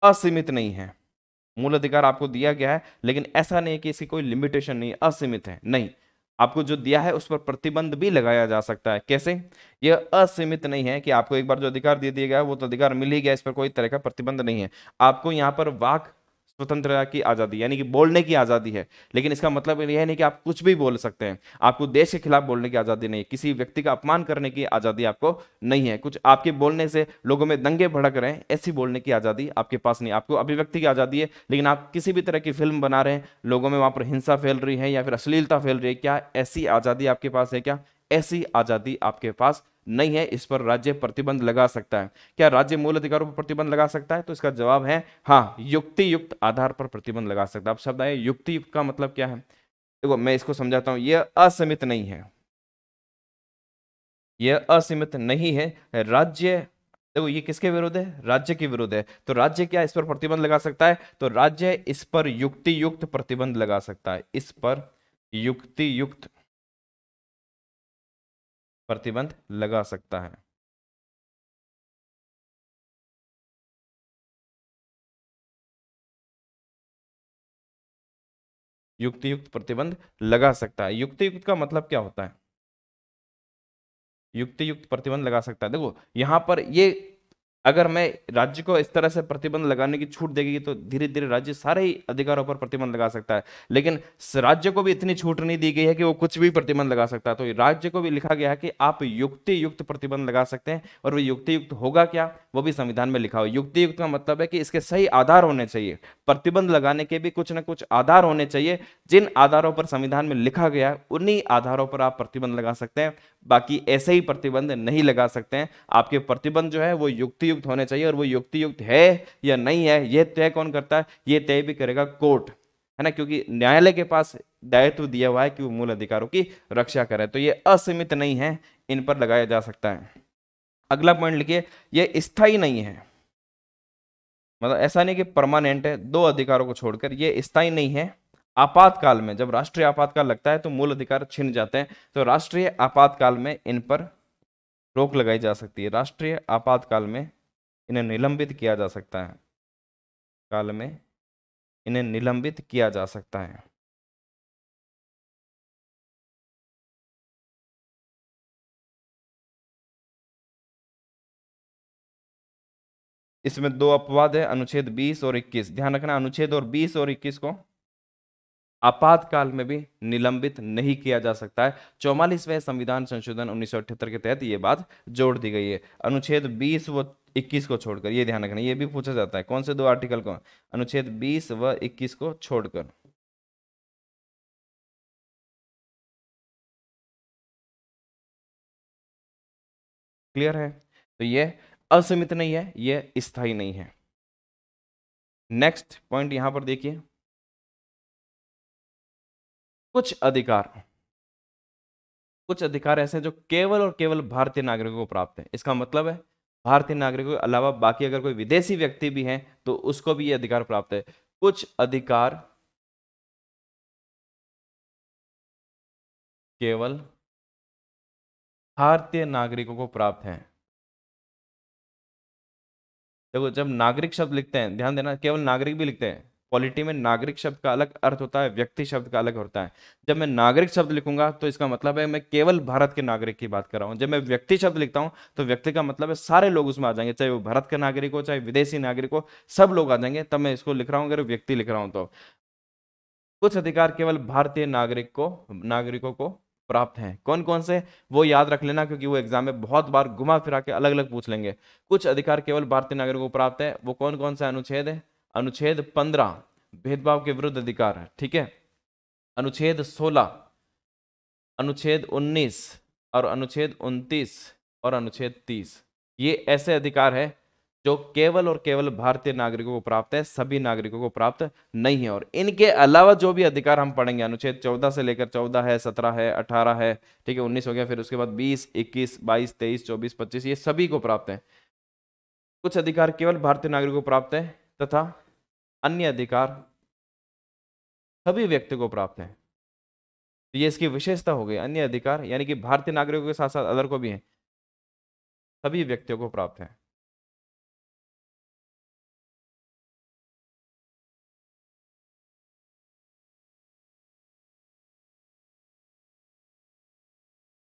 असीमित नहीं है। मूल अधिकार आपको दिया गया है, लेकिन ऐसा नहीं है कि इसकी कोई लिमिटेशन नहीं है, असीमित है, नहीं। आपको जो दिया है उस पर प्रतिबंध भी लगाया जा सकता है। कैसे? यह असीमित नहीं है कि आपको एक बार जो अधिकार दे दिया गया है वो तो अधिकार मिल ही गया, इस पर कोई तरह का प्रतिबंध नहीं है। आपको यहाँ पर वाक स्वतंत्रता की आजादी, यानी कि बोलने की आजादी है, लेकिन इसका मतलब यह नहीं कि आप कुछ भी बोल सकते हैं। आपको देश के खिलाफ बोलने की आजादी नहीं है, किसी व्यक्ति का अपमान करने की आजादी आपको नहीं है, कुछ आपके बोलने से लोगों में दंगे भड़क रहे हैं, ऐसी बोलने की आजादी आपके पास नहीं। आपको अभिव्यक्ति की आजादी है, लेकिन आप किसी भी तरह की फिल्म बना रहे हैं, लोगों में वहां पर हिंसा फैल रही है या फिर अश्लीलता फैल रही है, क्या ऐसी आजादी आपके पास है? क्या ऐसी आजादी आपके पास नहीं है। इस पर राज्य प्रतिबंध लगा सकता है। क्या राज्य मूल अधिकारों पर प्रतिबंध लगा सकता है? तो इसका जवाब है हाँ, युक्ति युक्त आधार पर प्रतिबंध लगा सकता है। अब शब्द आए युक्ति युक्त, का मतलब क्या है? देखो मैं इसको समझाता हूं, यह असीमित नहीं है, यह असीमित नहीं है। राज्य, देखो ये किसके विरुद्ध है? राज्य के विरुद्ध है। तो राज्य क्या इस पर प्रतिबंध लगा सकता है? तो राज्य इस पर युक्ति युक्त प्रतिबंध लगा सकता है, इस पर युक्ति युक्त प्रतिबंध लगा सकता है। युक्ति युक्त प्रतिबंध लगा सकता है। युक्ति युक्त का मतलब क्या होता है? युक्ति युक्त प्रतिबंध लगा सकता है, देखो यहां पर ये अगर मैं राज्य को इस तरह से प्रतिबंध लगाने की छूट देगी तो धीरे धीरे राज्य सारे ही अधिकारों पर प्रतिबंध लगा सकता है। लेकिन राज्य को भी इतनी छूट नहीं दी गई है कि वो कुछ भी प्रतिबंध लगा सकता है। तो राज्य को भी लिखा गया है कि आप युक्ति युक्त प्रतिबंध लगा सकते हैं, और वो युक्ति युक्त होगा क्या, वो भी संविधान में लिखा हो। युक्ति युक्त का मतलब है कि इसके सही आधार होने चाहिए, प्रतिबंध लगाने के भी कुछ ना कुछ आधार होने चाहिए। जिन आधारों पर संविधान में लिखा गया है उन्हीं आधारों पर आप प्रतिबंध लगा सकते हैं, बाकी ऐसे ही प्रतिबंध नहीं लगा सकते हैं। आपके प्रतिबंध जो है वो युक्ति युक्त होने चाहिए, और वो युक्ति युक्त है या नहीं है ये तय कौन करता है, ये तय भी करेगा कोर्ट, है ना, क्योंकि न्यायालय के पास दायित्व दिया हुआ है कि वो मूल अधिकारों की रक्षा करे। तो ये असीमित नहीं है, इन पर लगाया जा सकता है। अगला पॉइंट लिखिए, ये स्थायी नहीं है। मतलब ऐसा नहीं कि परमानेंट है, दो अधिकारों को छोड़कर ये स्थायी नहीं है। आपातकाल में, जब राष्ट्रीय आपातकाल लगता है तो मूल अधिकार छिन जाते हैं, तो राष्ट्रीय आपातकाल में इन पर रोक लगाई जा सकती है। राष्ट्रीय आपातकाल में इन्हें निलंबित किया जा सकता है, काल में इन्हें निलंबित किया जा सकता है। इसमें दो अपवाद है, अनुच्छेद 20 और 21। ध्यान रखना, अनुच्छेद और 20 और 21 को आपातकाल में भी निलंबित नहीं किया जा सकता है। 44वें संविधान संशोधन 1978 के तहत ये बात जोड़ दी गई है। अनुच्छेद 20 व 21 को छोड़कर, ये ध्यान रखना, ये भी पूछा जाता है कौन से दो आर्टिकल को, अनुच्छेद 20 व 21 को छोड़कर। क्लियर है? तो ये असीमित नहीं है, ये स्थायी नहीं है। नेक्स्ट पॉइंट यहां पर देखिए, कुछ अधिकार, कुछ अधिकार ऐसे हैं जो केवल और केवल भारतीय नागरिकों को प्राप्त है। इसका मतलब है भारतीय नागरिकों के अलावा बाकी अगर कोई विदेशी व्यक्ति भी है तो उसको भी ये अधिकार प्राप्त है। कुछ अधिकार केवल भारतीय नागरिकों को प्राप्त है। देखो, जब नागरिक शब्द लिखते हैं, ध्यान देना, केवल नागरिक भी लिखते हैं। पॉलिटी में नागरिक शब्द का अलग अर्थ होता है, व्यक्ति शब्द का अलग होता है। जब मैं नागरिक शब्द लिखूंगा तो इसका मतलब है मैं केवल भारत के नागरिक की बात कर रहा हूं। जब मैं व्यक्ति शब्द लिखता हूं तो व्यक्ति का मतलब है सारे लोग उसमें आ जाएंगे, चाहे वो भारत के नागरिक हो चाहे विदेशी नागरिक हो, सब लोग आ जाएंगे। तब मैं इसको लिख रहा हूं अगर व्यक्ति लिख रहा हूं तो। कुछ अधिकार केवल भारतीय नागरिकों को प्राप्त हैं। कौन कौन से, वो याद रख लेना, क्योंकि वो एग्जाम में बहुत बार घुमा फिरा के अलग अलग पूछ लेंगे। कुछ अधिकार केवल भारतीय नागरिकों को प्राप्त है, वो कौन कौन सा अनुच्छेद है? अनुच्छेद 15 भेदभाव के विरुद्ध अधिकार है, ठीक है। अनुच्छेद 16, अनुच्छेद 19 और अनुच्छेद 29 और अनुच्छेद 30, ये ऐसे अधिकार है जो केवल और केवल भारतीय नागरिकों को प्राप्त है, सभी नागरिकों को प्राप्त नहीं है। और इनके अलावा जो भी अधिकार हम पढ़ेंगे, अनुच्छेद 14 से लेकर 14 है, 17 है, 18 है, ठीक है, 19 हो गया, फिर उसके बाद 20, 21, 22, 23, 24, 25, ये सभी को प्राप्त है। कुछ अधिकार केवल भारतीय नागरिकों को प्राप्त है तथा अन्य अधिकार सभी व्यक्ति को प्राप्त है। तो ये इसकी विशेषता हो गई, अन्य अधिकार यानी कि भारतीय नागरिकों के साथ साथ अदर को भी है, सभी व्यक्तियों को प्राप्त है।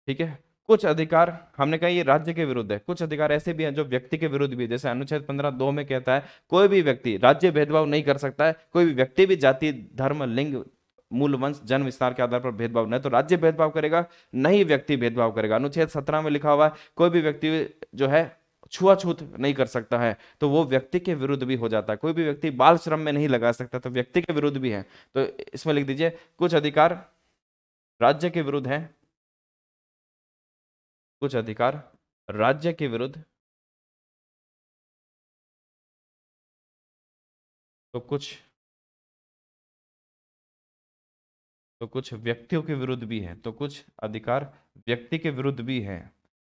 ठीक है। कुछ अधिकार हमने कहा ये राज्य के विरुद्ध है, कुछ अधिकार ऐसे भी हैं जो व्यक्ति के विरुद्ध भी है। जैसे अनुच्छेद 15(2) में कहता है कोई भी व्यक्ति राज्य भेदभाव नहीं कर सकता है। कोई भी व्यक्ति भी जाति, धर्म, लिंग, मूल वंश, जन्म विस्तार के आधार पर भेदभाव नहीं, तो राज्य भेदभाव करेगा, नहीं व्यक्ति भेदभाव करेगा। अनुच्छेद 17 में लिखा हुआ है कोई भी व्यक्ति जो है छुआछूत नहीं कर सकता है, तो वो व्यक्ति के विरुद्ध भी हो जाता है। कोई भी व्यक्ति बाल श्रम में नहीं लगा सकता, तो व्यक्ति के विरुद्ध भी है। तो इसमें लिख दीजिए कुछ अधिकार राज्य के विरुद्ध है, कुछ अधिकार राज्य के विरुद्ध, तो कुछ व्यक्तियों के विरुद्ध भी है, तो कुछ अधिकार व्यक्ति के विरुद्ध भी है।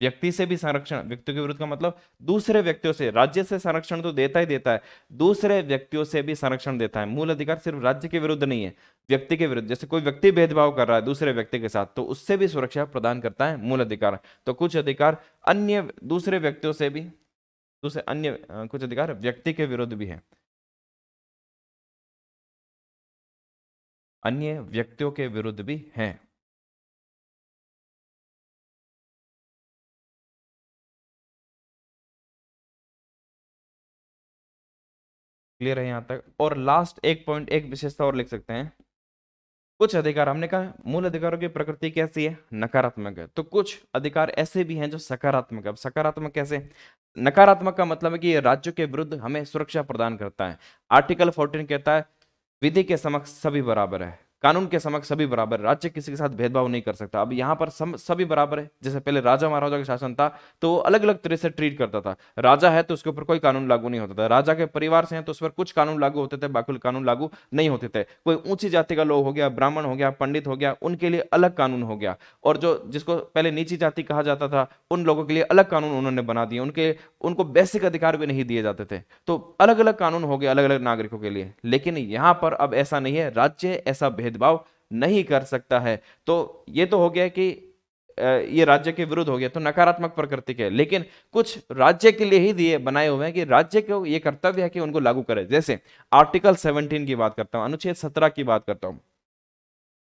व्यक्ति से भी संरक्षण, व्यक्तियों के विरुद्ध का मतलब दूसरे व्यक्तियों से, राज्य से संरक्षण तो देता ही देता है, दूसरे व्यक्तियों से भी संरक्षण देता है। मूल अधिकार सिर्फ राज्य के विरुद्ध नहीं है, व्यक्ति के विरुद्ध। जैसे कोई व्यक्ति भेदभाव कर रहा है दूसरे व्यक्ति के साथ, तो उससे भी सुरक्षा प्रदान करता है मूल अधिकार। तो कुछ अधिकार अन्य दूसरे व्यक्तियों से भी, दूसरे अन्य कुछ अधिकार व्यक्ति के विरुद्ध भी है, अन्य व्यक्तियों के विरुद्ध भी हैं। क्लियर है यहाँ तक। और लास्ट एक पॉइंट, एक विशेषता और लिख सकते हैं। कुछ अधिकार, हमने कहा मूल अधिकारों की प्रकृति कैसी है, नकारात्मक है, तो कुछ अधिकार ऐसे भी हैं जो सकारात्मक है। अब सकारात्मक कैसे, नकारात्मक का मतलब है कि ये राज्यों के विरुद्ध हमें सुरक्षा प्रदान करता है। आर्टिकल 14 कहता है विधि के समक्ष सभी बराबर है, कानून के समक्ष सभी बराबर है, राज्य किसी के साथ भेदभाव नहीं कर सकता। अब यहाँ पर सभी बराबर है। जैसे पहले राजा महाराजा का शासन था तो वो अलग अलग तरह से ट्रीट करता था। राजा है तो उसके ऊपर कोई कानून लागू नहीं होता था, राजा के परिवार से है तो उस पर कुछ कानून लागू होते थे, बाकी कानून लागू नहीं होते थे। कोई ऊंची जाति का लोग हो गया, ब्राह्मण हो गया, पंडित हो गया, उनके लिए अलग कानून हो गया। और जो जिसको पहले नीची जाति कहा जाता था उन लोगों के लिए अलग कानून उन्होंने बना दिए, उनको बेसिक अधिकार भी नहीं दिए जाते थे। तो अलग अलग कानून हो गए अलग अलग नागरिकों के लिए। लेकिन यहां पर अब ऐसा नहीं है, राज्य ऐसा भेदभाव नहीं कर सकता है। तो ये तो हो गया कि ये राज्य के विरुद्ध हो गया, तो नकारात्मक प्रकृति के। लेकिन कुछ राज्य के लिए ही दिए बनाए हुए हैं कि राज्य को ये कर्तव्य है कि उनको लागू करे। जैसे आर्टिकल 17 की बात करता हूं, अनुच्छेद 17 की बात करता हूं।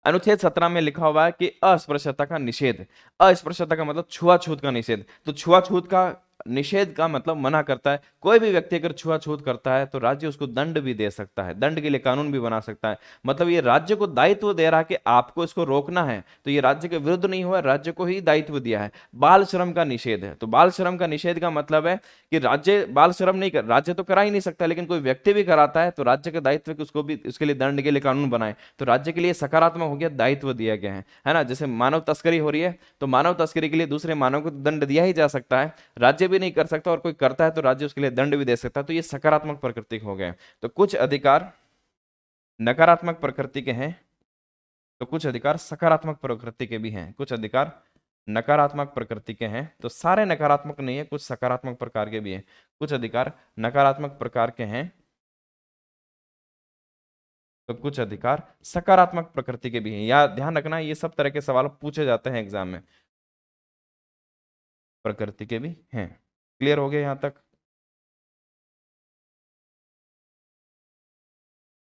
अनुच्छेद 17 में लिखा हुआ है कि अस्पृश्यता का निषेध। अस्पृश्यता का मतलब छुआछूत का निषेध। तो छुआछूत का निषेध का मतलब मना करता है। कोई भी व्यक्ति अगर छुआछूत करता है तो राज्य उसको दंड भी दे सकता है, दंड के लिए कानून भी बना सकता है। मतलब ये राज्य को दायित्व दे रहा है कि आपको इसको रोकना है, तो ये राज्य के विरुद्ध नहीं हुआ, राज्य को ही दायित्व दिया है। बाल श्रम का निषेध है, तो बाल श्रम का निषेध का मतलब है कि राज्य बाल श्रम नहीं कर, राज्य तो करा ही नहीं सकता, लेकिन कोई व्यक्ति भी कराता है तो राज्य का दायित्व है कि उसको भी उसके लिए दंड के लिए कानून बनाए। तो राज्य के लिए सकारात्मक हो गया, दायित्व दिया गया है ना। जैसे मानव तस्करी हो रही है तो मानव तस्करी के लिए दूसरे मानव को दंड दिया ही जा सकता है, राज्य भी नहीं कर सकता, और कोई करता है तो राज्य उसके लिए दंड भी दे सकता है। तो ये सकारात्मक प्रकृति हो गए। तो कुछ अधिकार नकारात्मक प्रकृति के हैं, तो कुछ अधिकार सकारात्मक प्रकृति के भी हैं। कुछ अधिकार नकारात्मक प्रकृति के हैं, तो सारे नकारात्मक नहीं है, कुछ सकारात्मक प्रकार के भी हैं। कुछ अधिकार नकारात्मक प्रकार के हैं तो कुछ अधिकार सकारात्मक प्रकृति के भी हैं। या ध्यान रखना ये सब तरह के सवाल पूछे जाते हैं एग्जाम में, प्रकृति के भी हैं। क्लियर हो गया यहां तक।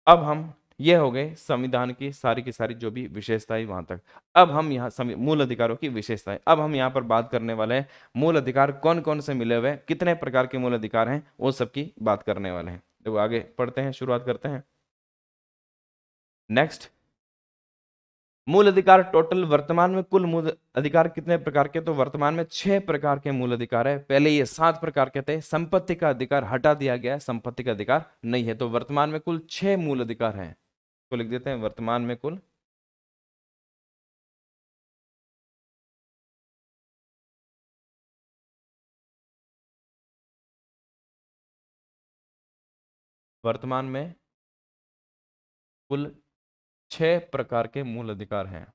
अब हम, ये हो गए संविधान की सारी जो भी विशेषताएं वहां तक। अब हम यहाँ मूल अधिकारों की विशेषताएं, अब हम यहाँ पर बात करने वाले हैं मूल अधिकार कौन कौन से मिले हुए हैं, कितने प्रकार के मूल अधिकार हैं, वो सब की बात करने वाले हैं। तो आगे पढ़ते हैं, शुरुआत करते हैं। नेक्स्ट, मूल अधिकार टोटल वर्तमान में कुल मूल अधिकार कितने प्रकार के, तो वर्तमान में 6 प्रकार के मूल अधिकार है। पहले ये 7 प्रकार के थे, संपत्ति का अधिकार हटा दिया गया है, संपत्ति का अधिकार नहीं है। तो वर्तमान में कुल 6 मूल अधिकार हैं। तो लिख देते हैं वर्तमान में कुल वर्तमान में कुल 6 प्रकार के मूल अधिकार हैं।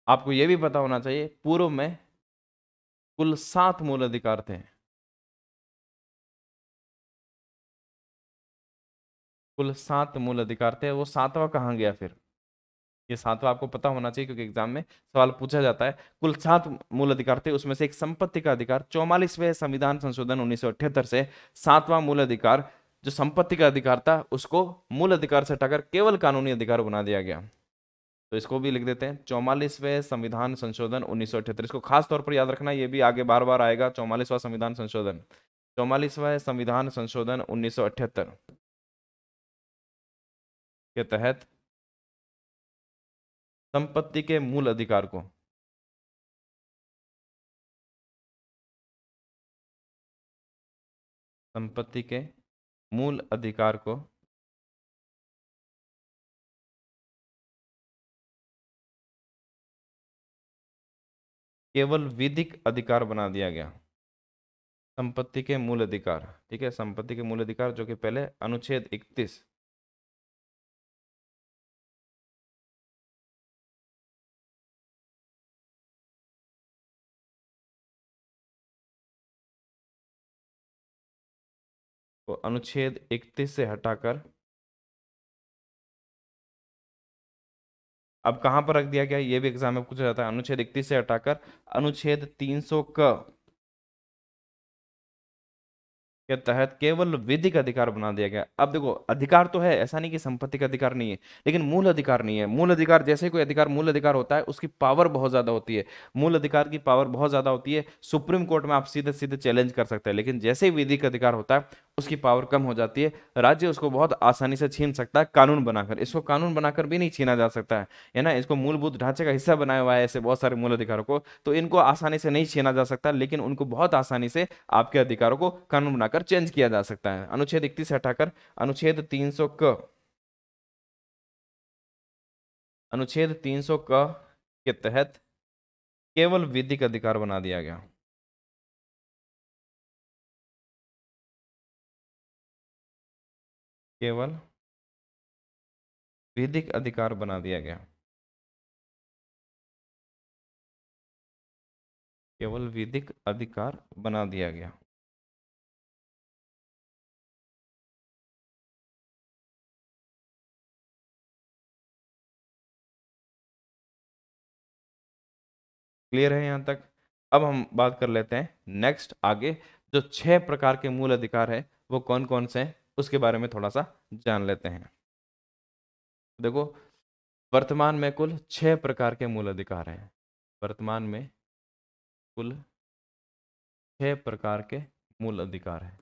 आपको यह भी पता होना चाहिए पूर्व में कुल 7 मूल अधिकार थे। कुल 7 मूल अधिकार थे, वो 7वां कहाँ गया फिर, ये 7वां आपको पता होना चाहिए क्योंकि एग्जाम में सवाल पूछा जाता है। कुल 7 मूल अधिकार थे, उसमें से एक संपत्ति का अधिकार 44वें संविधान संशोधन 1978 से 7वां मूल अधिकार जो संपत्ति का अधिकार था उसको मूल अधिकार से हटाकर केवल कानूनी अधिकार बना दिया गया। तो इसको भी लिख देते हैं 44वें संविधान संशोधन 1978। इसको खास तौर पर याद रखना, ये भी आगे बार बार आएगा। 44वां संविधान संशोधन, 44वां संविधान संशोधन 1978 के तहत संपत्ति के मूल अधिकार को संपत्ति के मूल अधिकार को केवल विधिक अधिकार बना दिया गया। संपत्ति के मूल अधिकार, ठीक है, संपत्ति के मूल अधिकार जो कि पहले अनुच्छेद 31 को अनुच्छेद 31 से हटाकर अब कहां पर रख दिया गया, ये भी एग्जाम में पूछा जाता है। अनुच्छेद 31 से हटाकर अनुच्छेद 300 क के तहत केवल विधिक अधिकार बना दिया गया। अब देखो अधिकार तो है, ऐसा नहीं कि संपत्ति का अधिकार नहीं है, लेकिन मूल अधिकार नहीं है। मूल अधिकार जैसे कोई अधिकार मूल अधिकार होता है उसकी पावर बहुत ज्यादा होती है, मूल अधिकार की पावर बहुत ज्यादा होती है, सुप्रीम कोर्ट में आप सीधे सीधे चैलेंज कर सकते हैं। लेकिन जैसे ही विधिक अधिकार होता है उसकी पावर कम हो जाती है, राज्य उसको बहुत आसानी से छीन सकता है कानून बनाकर। इसको कानून बनाकर भी नहीं छीना जा सकता है ना, इसको मूलभूत ढांचे का हिस्सा बनाया हुआ है ऐसे बहुत सारे मूल अधिकारों को, तो इनको आसानी से नहीं छीना जा सकता, लेकिन उनको बहुत आसानी से आपके अधिकारों को कानून बनाकर चेंज किया जा सकता है। अनुच्छेद 31 से हटाकर अनुच्छेद 300 क, अनुच्छेद 300 क के तहत केवल विधिक अधिकार बना दिया गया। केवल विधिक अधिकार बना दिया गया, केवल विधिक अधिकार बना दिया गया। क्लियर है यहां तक? अब हम बात कर लेते हैं नेक्स्ट आगे, जो 6 प्रकार के मूल अधिकार है वो कौन कौन से हैं उसके बारे में थोड़ा सा जान लेते हैं। देखो वर्तमान में कुल 6 प्रकार के मूल अधिकार हैं, वर्तमान में कुल 6 प्रकार के मूल अधिकार हैं।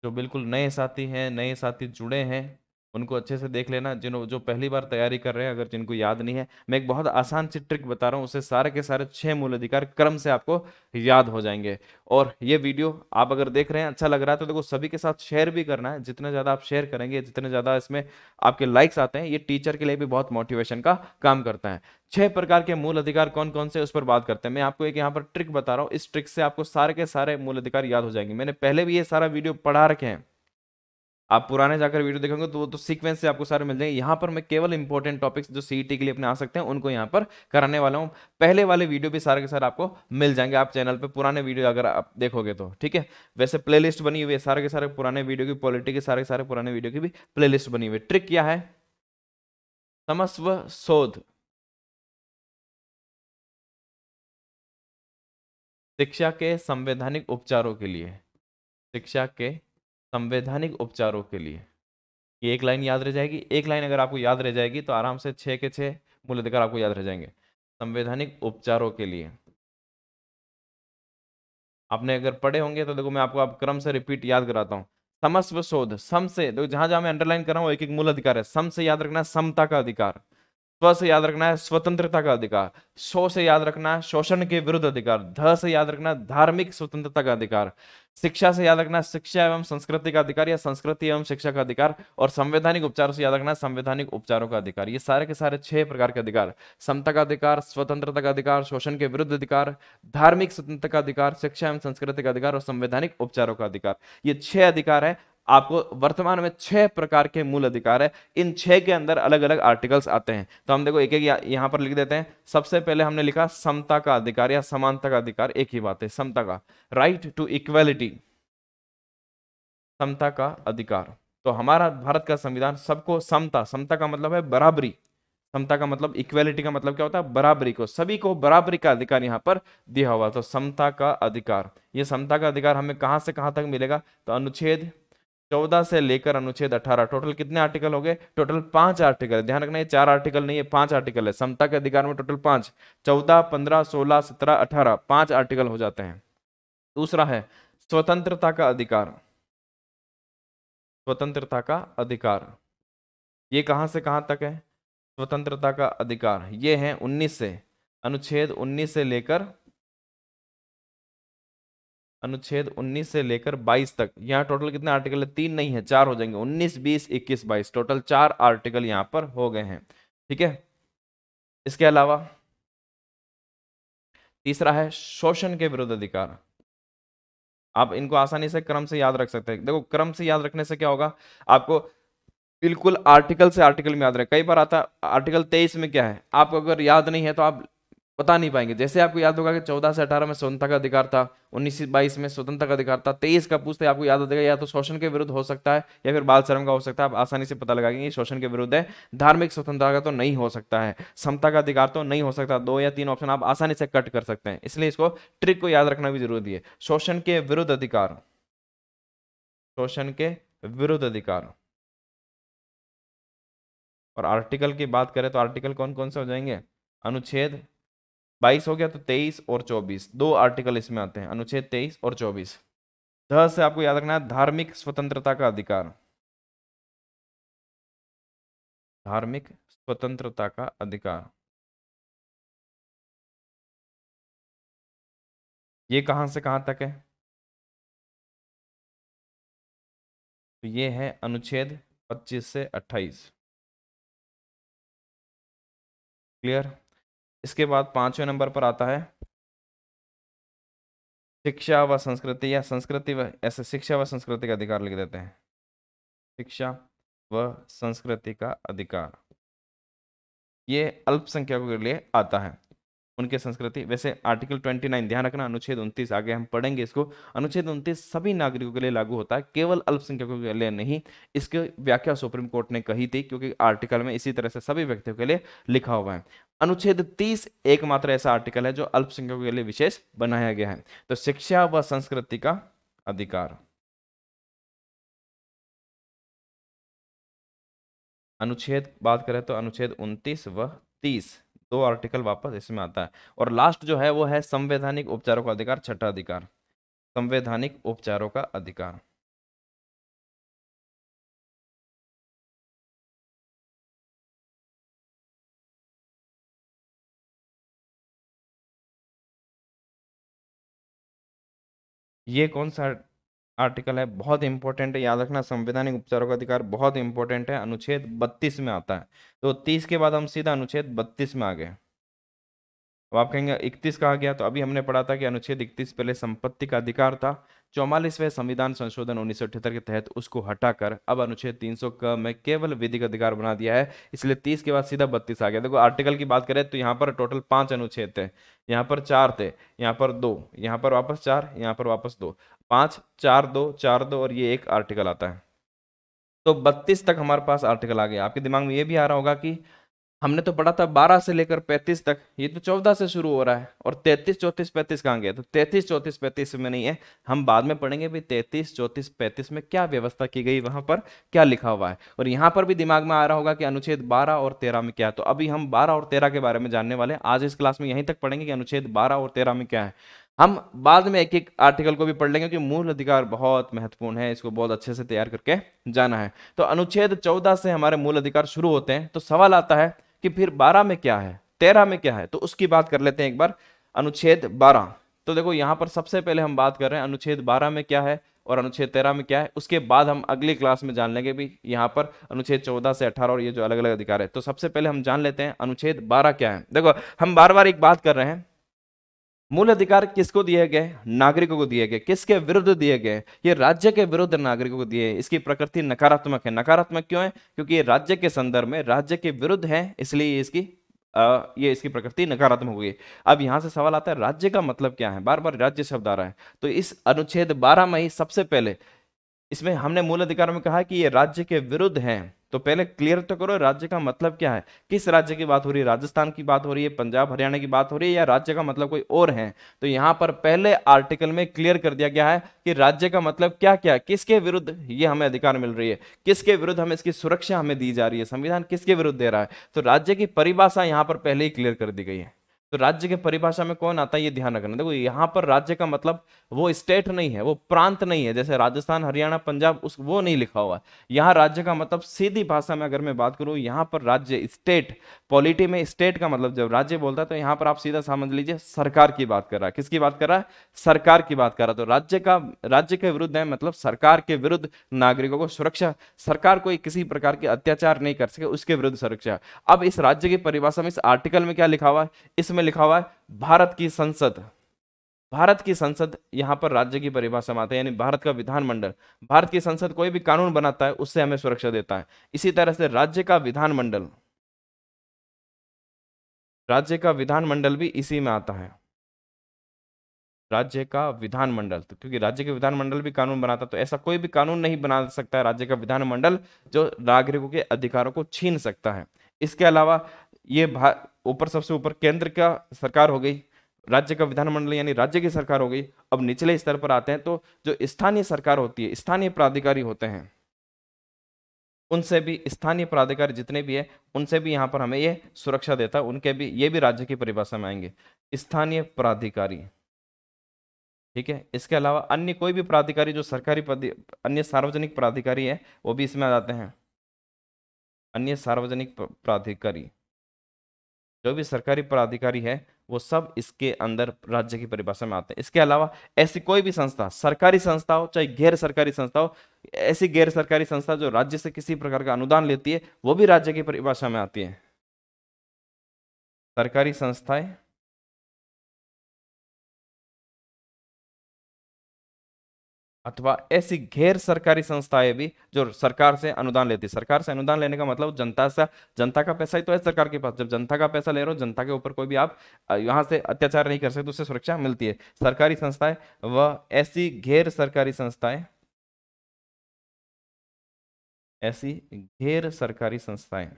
जो बिल्कुल नए साथी हैं, नए साथी जुड़े हैं, उनको अच्छे से देख लेना। जो पहली बार तैयारी कर रहे हैं, अगर जिनको याद नहीं है, मैं एक बहुत आसान सी ट्रिक बता रहा हूँ, उससे सारे के सारे 6 मूल अधिकार क्रम से आपको याद हो जाएंगे। और ये वीडियो आप अगर देख रहे हैं अच्छा लग रहा है तो देखो सभी के साथ शेयर भी करना है। जितने ज्यादा आप शेयर करेंगे, जितने ज्यादा इसमें आपके लाइक्स आते हैं, ये टीचर के लिए भी बहुत मोटिवेशन का काम करता है। 6 प्रकार के मूल अधिकार कौन कौन से उस पर बात करते हैं। मैं आपको एक यहाँ पर ट्रिक बता रहा हूँ, इस ट्रिक से आपको सारे के सारे मूल अधिकार याद हो जाएंगे। मैंने पहले भी ये सारा वीडियो पढ़ा रखे हैं, आप पुराने जाकर वीडियो देखेंगे तो वो तो सीक्वेंस से आपको सारे मिल जाएंगे। यहाँ पर मैं केवल इंपॉर्टेंट टॉपिक्स जो सीईटी के लिए अपने आ सकते हैं उनको यहाँ पर कराने वाला हूँ। पहले वाले वीडियो भी सारे के सारे आपको मिल जाएंगे, आप चैनल पे पुराने वीडियो अगर आप देखोगे तो, ठीक है। वैसे प्लेलिस्ट बनी हुई है सारे के सारे पुराने वीडियो की, पॉलिटी के सारे के सारे पुराने वीडियो की भी प्लेलिस्ट बनी हुई है। ट्रिक क्या है? समस्व शोध शिक्षा के संवैधानिक उपचारों के लिए, शिक्षा के संवैधानिक उपचारों के लिए। ये एक लाइन याद रह जाएगी, एक लाइन अगर आपको याद रह जाएगी तो आराम से 6 के 6 मूल अधिकार आपको याद रह जाएंगे। संवैधानिक उपचारों के लिए आपने अगर पढ़े होंगे तो देखो मैं आपको आप क्रम से रिपीट याद कराता हूँ। समस्व शोध, सम से देखो जहां जहां मैं अंडरलाइन कर रहा हूँ एक एक मूल अधिकार है। सम से याद रखना है समता का अधिकार, स्व से याद रखना है स्वतंत्रता का अधिकार, शो से याद रखना है शोषण के विरुद्ध अधिकार, ध से याद रखना है धार्मिक स्वतंत्रता का अधिकार, शिक्षा से याद रखना है शिक्षा एवं संस्कृति का अधिकार या संस्कृति एवं शिक्षा का अधिकार, और संवैधानिक उपचारों से याद रखना है संवैधानिक उपचारों का अधिकार। ये सारे के सारे 6 प्रकार के अधिकार, समता का अधिकार, स्वतंत्रता का अधिकार, शोषण के विरुद्ध अधिकार, धार्मिक स्वतंत्रता का अधिकार, शिक्षा एवं संस्कृति का अधिकार और संवैधानिक उपचारों का अधिकार, ये 6 अधिकार है। आपको वर्तमान में 6 प्रकार के मूल अधिकार है, इन 6 के अंदर अलग अलग आर्टिकल्स आते हैं। तो हम देखो एक एक यहां पर लिख देते हैं। सबसे पहले हमने लिखा समता का अधिकार या समानता का अधिकार, एक ही बात है समता का, राइट टू इक्वेलिटी, समता का अधिकार। तो हमारा भारत का संविधान सबको समता, समता का मतलब है बराबरी, समता का मतलब इक्वेलिटी का मतलब क्या होता है बराबरी, को सभी को बराबरी का अधिकार यहाँ पर दिया हुआ। तो समता का अधिकार, ये समता का अधिकार हमें कहां से कहां तक मिलेगा? तो अनुच्छेद 14 से लेकर अनुच्छेद 18, टोटल कितने आर्टिकल हो गए? Total 5 article. ध्यान रखना ये 4 आर्टिकल नहीं है, 5 आर्टिकल है। समता के अधिकार में टोटल 5, 14, 15, 16, 17, 18, 5 आर्टिकल हो जाते हैं। दूसरा है स्वतंत्रता का अधिकार, स्वतंत्रता का अधिकार, ये कहां से कहां तक है? स्वतंत्रता का अधिकार ये है 19 से, अनुच्छेद 19 से लेकर, अनुच्छेद 19 से लेकर 22 तक। यहाँ टोटल कितने आर्टिकल है? 3 नहीं है, 4 हो जाएंगे। 19, 20, 21, 22, टोटल 4 आर्टिकल यहाँ पर हो गए हैं, ठीक है। इसके अलावा तीसरा है शोषण के विरुद्ध अधिकार। आप इनको आसानी से क्रम से याद रख सकते हैं। देखो क्रम से याद रखने से क्या होगा, आपको बिल्कुल आर्टिकल से आर्टिकल में याद रहे। कई बार आता आर्टिकल 23 में क्या है, आपको अगर याद नहीं है तो आप बता नहीं पाएंगे। जैसे आपको याद होगा कि 14 से 18 में स्वतंत्रता का अधिकार था, 19 से 22 में स्वतंत्रता का अधिकार था, 23 का पूछते आपको याद हो जाएगा या तो शोषण के विरुद्ध हो सकता है या फिर बाल श्रम का हो सकता है। आप आसानी से पता लगाएंगे ये शोषण के विरुद्ध है। धार्मिक स्वतंत्रता का तो नहीं हो सकता है, समता का अधिकार तो नहीं हो सकता। 2 या 3 ऑप्शन आप आसानी से कट कर सकते हैं, इसलिए इसको ट्रिक को याद रखना भी जरूरी है। शोषण के विरुद्ध अधिकार, शोषण के विरुद्ध अधिकार। और आर्टिकल की बात करें तो आर्टिकल कौन कौन से हो जाएंगे? अनुच्छेद 22 हो गया, तो 23 और 24 दो आर्टिकल इसमें आते हैं, अनुच्छेद 23 और 24। 10 से आपको याद रखना है धार्मिक स्वतंत्रता का अधिकार, धार्मिक स्वतंत्रता का अधिकार। ये कहां से कहां तक है? तो ये है अनुच्छेद 25 से 28। क्लियर? इसके बाद 5वें नंबर पर आता है शिक्षा व संस्कृति, या संस्कृति व, ऐसे शिक्षा व संस्कृति का अधिकार लिख देते हैं, शिक्षा व संस्कृति का अधिकार। ये अल्पसंख्यकों के लिए आता है, उनके संस्कृति। वैसे आर्टिकल 29 ध्यान रखना, अनुच्छेद 29 आगे हम पढ़ेंगे इसको। अनुच्छेद 29 सभी नागरिकों के लिए लागू होता है, केवल अल्पसंख्यकों के लिए नहीं। इसकी व्याख्या सुप्रीम कोर्ट ने कही थी, क्योंकि आर्टिकल में इसी तरह से सभी व्यक्तियों के लिए लिखा हुआ है। अनुच्छेद 30 एकमात्र ऐसा आर्टिकल है जो अल्पसंख्यकों के लिए विशेष बनाया गया है। तो शिक्षा व संस्कृति का अधिकार, अनुच्छेद बात करें तो अनुच्छेद 29 व 30 दो आर्टिकल वापस इसमें आता है। और लास्ट जो है वो है संवैधानिक उपचारों का अधिकार, छठा अधिकार, संवैधानिक उपचारों का अधिकार। ये कौन सा आर्टिकल है? बहुत इंपॉर्टेंट है, याद रखना। संवैधानिक उपचारों का अधिकार बहुत इंपॉर्टेंट है, अनुच्छेद 32 में आता है। तो 30 के बाद हम सीधा अनुच्छेद 32 में आ गए। अब आप कहेंगे 31 कहा गया, तो अभी हमने पढ़ा था कि अनुच्छेद 31 पहले संपत्ति का अधिकार था। 44वें संविधान संशोधन 1978 के तहत उसको हटाकर अब अनुच्छेद 300 का में केवल विधिक अधिकार बना दिया है, इसलिए 30 के बाद सीधा 32 आ गया। देखो आर्टिकल की बात करें तो यहाँ पर टोटल 5 अनुच्छेद थे, यहाँ पर 4 थे, यहाँ पर 2, यहाँ पर वापस 4, यहाँ पर वापस 2, 5 4 2 4 2 और ये एक आर्टिकल आता है। तो 32 तक हमारे पास आर्टिकल आ गया। आपके दिमाग में ये भी आ रहा होगा कि हमने तो पढ़ा था 12 से लेकर 35 तक, ये तो 14 से शुरू हो रहा है, और 33 34 35 कहाँ गया? तो 33 34 35 में नहीं है, हम बाद में पढ़ेंगे भाई 33 34 35 में क्या व्यवस्था की गई, वहां पर क्या लिखा हुआ है। और यहाँ पर भी दिमाग में आ रहा होगा कि अनुच्छेद 12 और 13 में क्या है। तो अभी हम 12 और 13 के बारे में जानने वाले हैं, आज इस क्लास में यहीं तक पढ़ेंगे कि अनुच्छेद 12 और 13 में क्या है। हम बाद में एक एक आर्टिकल को भी पढ़ लेंगे, क्योंकि मूल अधिकार बहुत महत्वपूर्ण है, इसको बहुत अच्छे से तैयार करके जाना है। तो अनुच्छेद 14 से हमारे मूल अधिकार शुरू होते हैं। तो सवाल आता है कि फिर 12 में क्या है, 13 में क्या है, तो उसकी बात कर लेते हैं एक बार। अनुच्छेद 12, तो देखो यहां पर सबसे पहले हम बात कर रहे हैं अनुच्छेद 12 में क्या है और अनुच्छेद 13 में क्या है। उसके बाद हम अगली क्लास में जान लेंगे भी यहाँ पर अनुच्छेद 14 से 18 और ये जो अलग अलग अधिकार है। तो सबसे पहले हम जान लेते हैं अनुच्छेद 12 क्या है। देखो हम बार बार एक बात कर रहे हैं, मूल अधिकार किसको दिए गए? नागरिकों को दिए गए। किसके विरुद्ध दिए गए? ये राज्य के विरुद्ध नागरिकों को दिए। इसकी प्रकृति नकारात्मक है। नकारात्मक क्यों है? क्योंकि ये राज्य के संदर्भ में राज्य के विरुद्ध है, इसलिए ये इसकी प्रकृति नकारात्मक हुई। अब यहां से सवाल आता है राज्य का मतलब क्या है? बार बार राज्य शब्द आ रहा है। तो इस अनुच्छेद 12 में ही सबसे पहले इसमें हमने मूल अधिकार में कहा कि ये राज्य के विरुद्ध हैं। तो पहले क्लियर तो करो राज्य का मतलब क्या है, किस राज्य की बात हो रही है? राजस्थान की बात हो रही है, पंजाब हरियाणा की बात हो रही है, या राज्य का मतलब कोई और है? तो यहां पर पहले आर्टिकल में क्लियर कर दिया गया है कि राज्य का मतलब क्या क्या, किसके विरुद्ध ये हमें अधिकार मिल रही है, किसके विरुद्ध हमें इसकी सुरक्षा हमें दी जा रही है, संविधान किसके विरुद्ध दे रहा है। तो राज्य की परिभाषा यहां पर पहले ही क्लियर कर दी गई है। तो राज्य के परिभाषा में कौन आता है ये ध्यान रखना। देखो यहां पर राज्य का मतलब वो स्टेट नहीं है, वो प्रांत नहीं है, जैसे राजस्थान हरियाणा पंजाब उस वो नहीं लिखा हुआ। यहाँ राज्य का मतलब सीधी भाषा में अगर मैं बात करूं, यहाँ पर राज्य स्टेट, पॉलिटी में स्टेट का मतलब जब राज्य बोलता है तो यहाँ पर आप सीधा समझ लीजिए सरकार की बात कर रहा है। किसकी बात कर रहा है? सरकार की बात कर रहा है। तो राज्य के विरुद्ध है, मतलब सरकार के विरुद्ध नागरिकों को सुरक्षा, सरकार कोई किसी प्रकार के अत्याचार नहीं कर सके उसके विरुद्ध सुरक्षा। अब इस राज्य की परिभाषा में इस आर्टिकल में क्या लिखा हुआ है? इसमें लिखा हुआ है भारत की संसद। भारत की संसद यहां पर राज्य की परिभाषा में आता है, यानी भारत का विधानमंडल। भारत की संसद कोई भी कानून बनाता है उससे हमें सुरक्षा देता है। इसी तरह से राज्य का विधानमंडल, राज्य का विधानमंडल भी इसी में आता है। राज्य का विधानमंडल, तो क्योंकि राज्य के विधानमंडल भी कानून बनाता, तो ऐसा कोई भी कानून नहीं बना सकता है राज्य का विधानमंडल जो नागरिकों के अधिकारों को छीन सकता है। इसके अलावा ये ऊपर, सबसे ऊपर केंद्र का सरकार हो गई, राज्य का विधानमंडल यानी राज्य की सरकार हो गई। अब निचले स्तर पर आते हैं तो जो स्थानीय सरकार होती है, स्थानीय प्राधिकारी होते हैं, उनसे भी, स्थानीय प्राधिकारी जितने भी है उनसे भी यहाँ पर हमें ये सुरक्षा देता है, उनके भी, ये भी राज्य की परिभाषा में आएंगे, स्थानीय प्राधिकारी। ठीक है, इसके अलावा अन्य कोई भी प्राधिकारी जो सरकारी अन्य सार्वजनिक प्राधिकारी है वो भी इसमें आ जाते हैं। अन्य सार्वजनिक प्राधिकारी, जो भी सरकारी प्राधिकारी है वो सब इसके अंदर राज्य की परिभाषा में आते हैं। इसके अलावा ऐसी कोई भी संस्था, सरकारी संस्था हो चाहे गैर सरकारी संस्था हो, ऐसी गैर सरकारी संस्था जो राज्य से किसी प्रकार का अनुदान लेती है वो भी राज्य की परिभाषा में आती है। सरकारी संस्थाएं अथवा ऐसी गैर सरकारी संस्थाएं भी जो सरकार से अनुदान लेती है। सरकार से अनुदान लेने का मतलब जनता से, जनता का पैसा ही तो है सरकार के पास। जब जनता का पैसा ले रहे हो, जनता के ऊपर कोई भी आप यहाँ से अत्याचार नहीं कर सकते, उससे सुरक्षा मिलती है। सरकारी संस्थाएं व ऐसी गैर सरकारी संस्थाएं, ऐसी गैर सरकारी संस्थाएं।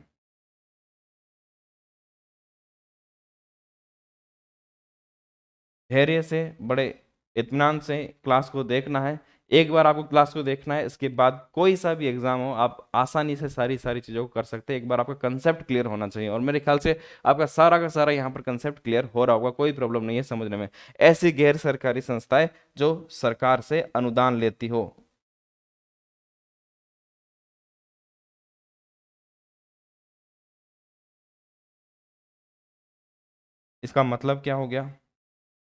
धैर्य से, बड़े इत्मीनान से क्लास को देखना है। एक बार आपको क्लास को देखना है, इसके बाद कोई सा भी एग्जाम हो आप आसानी से सारी सारी चीजों को कर सकते हैं। एक बार आपका कंसेप्ट क्लियर होना चाहिए, और मेरे ख्याल से आपका सारा का सारा यहाँ पर कंसेप्ट क्लियर हो रहा होगा, कोई प्रॉब्लम नहीं है समझने में। ऐसी गैर सरकारी संस्थाएं जो सरकार से अनुदान लेती हो। इसका मतलब क्या हो गया?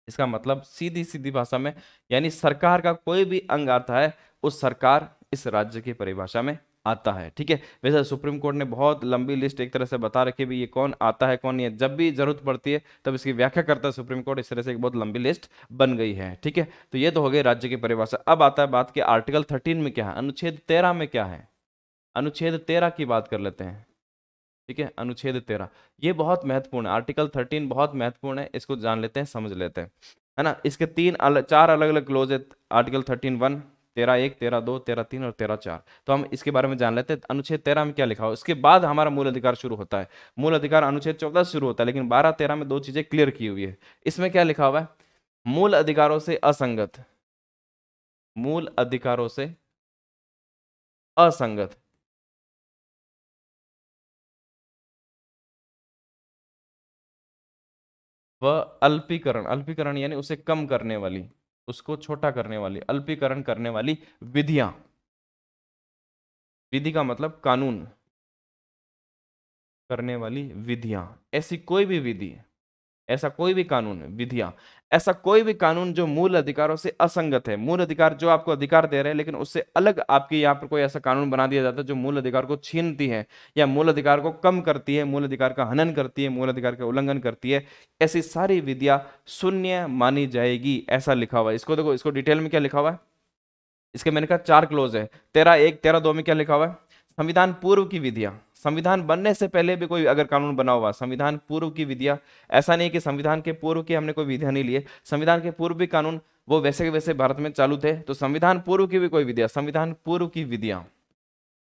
इसका मतलब सीधी सीधी भाषा में, यानी सरकार का कोई भी अंग आता है, उस सरकार इस राज्य की परिभाषा में आता है। ठीक है, वैसे सुप्रीम कोर्ट ने बहुत लंबी लिस्ट एक तरह से बता रखी है भी, ये कौन आता है कौन नहीं है, जब भी जरूरत पड़ती है तब इसकी व्याख्या करता है सुप्रीम कोर्ट। इस तरह से एक बहुत लंबी लिस्ट बन गई है। ठीक है, तो ये तो हो गई राज्य की परिभाषा। अब आता है बात कि आर्टिकल 13 में क्या है, अनुच्छेद 13 में क्या है। अनुच्छेद 13 की बात कर लेते हैं। ठीक है, अनुच्छेद 13 ये बहुत महत्वपूर्ण है। आर्टिकल 13 बहुत महत्वपूर्ण है, इसको जान लेते हैं, समझ लेते हैं, है ना। इसके चार अलग अलग क्लोज है। आर्टिकल 13(1), 13(1), 13(2), 13(3) और 13(4). तो हम इसके बारे में जान लेते हैं। अनुच्छेद 13 में क्या लिखा हो, इसके बाद हमारा मूल अधिकार शुरू होता है। मूल अधिकार अनुच्छेद 14 से शुरू होता है, लेकिन 12-13 में दो चीजें क्लियर की हुई है। इसमें क्या लिखा हुआ है, मूल अधिकारों से असंगत, मूल अधिकारों से असंगत व अल्पीकरण, अल्पीकरण यानी उसे कम करने वाली, उसको छोटा करने वाली, अल्पीकरण करने वाली विधियां। विधि का मतलब कानून, करने वाली विधियां, ऐसी कोई भी विधि, ऐसा कोई भी कानून, विधियां, ऐसा कोई भी कानून जो मूल अधिकारों से असंगत है। मूल अधिकार जो आपको अधिकार दे रहे हैं, लेकिन उससे अलग आपके यहाँ पर कोई ऐसा कानून बना दिया जाता है जो मूल अधिकार को छीनती है, या मूल अधिकार को कम करती है, मूल अधिकार का हनन करती है, मूल अधिकार का उल्लंघन करती है, ऐसी सारी विधियां शून्य मानी जाएगी, ऐसा लिखा हुआ है। इसको देखो, इसको डिटेल में क्या लिखा हुआ है। इसके मैंने कहा चार क्लोज है। 13(1), 13(2) में क्या लिखा हुआ है, संविधान पूर्व की विधियां। संविधान बनने से पहले भी कोई अगर कानून बना हुआ, संविधान पूर्व की विधियां, ऐसा नहीं कि संविधान के पूर्व की हमने कोई विधियां नहीं लिए, संविधान के पूर्व भी कानून वो वैसे के वैसे भारत में चालू थे, तो संविधान पूर्व की भी कोई विधियां, संविधान पूर्व की विधियां,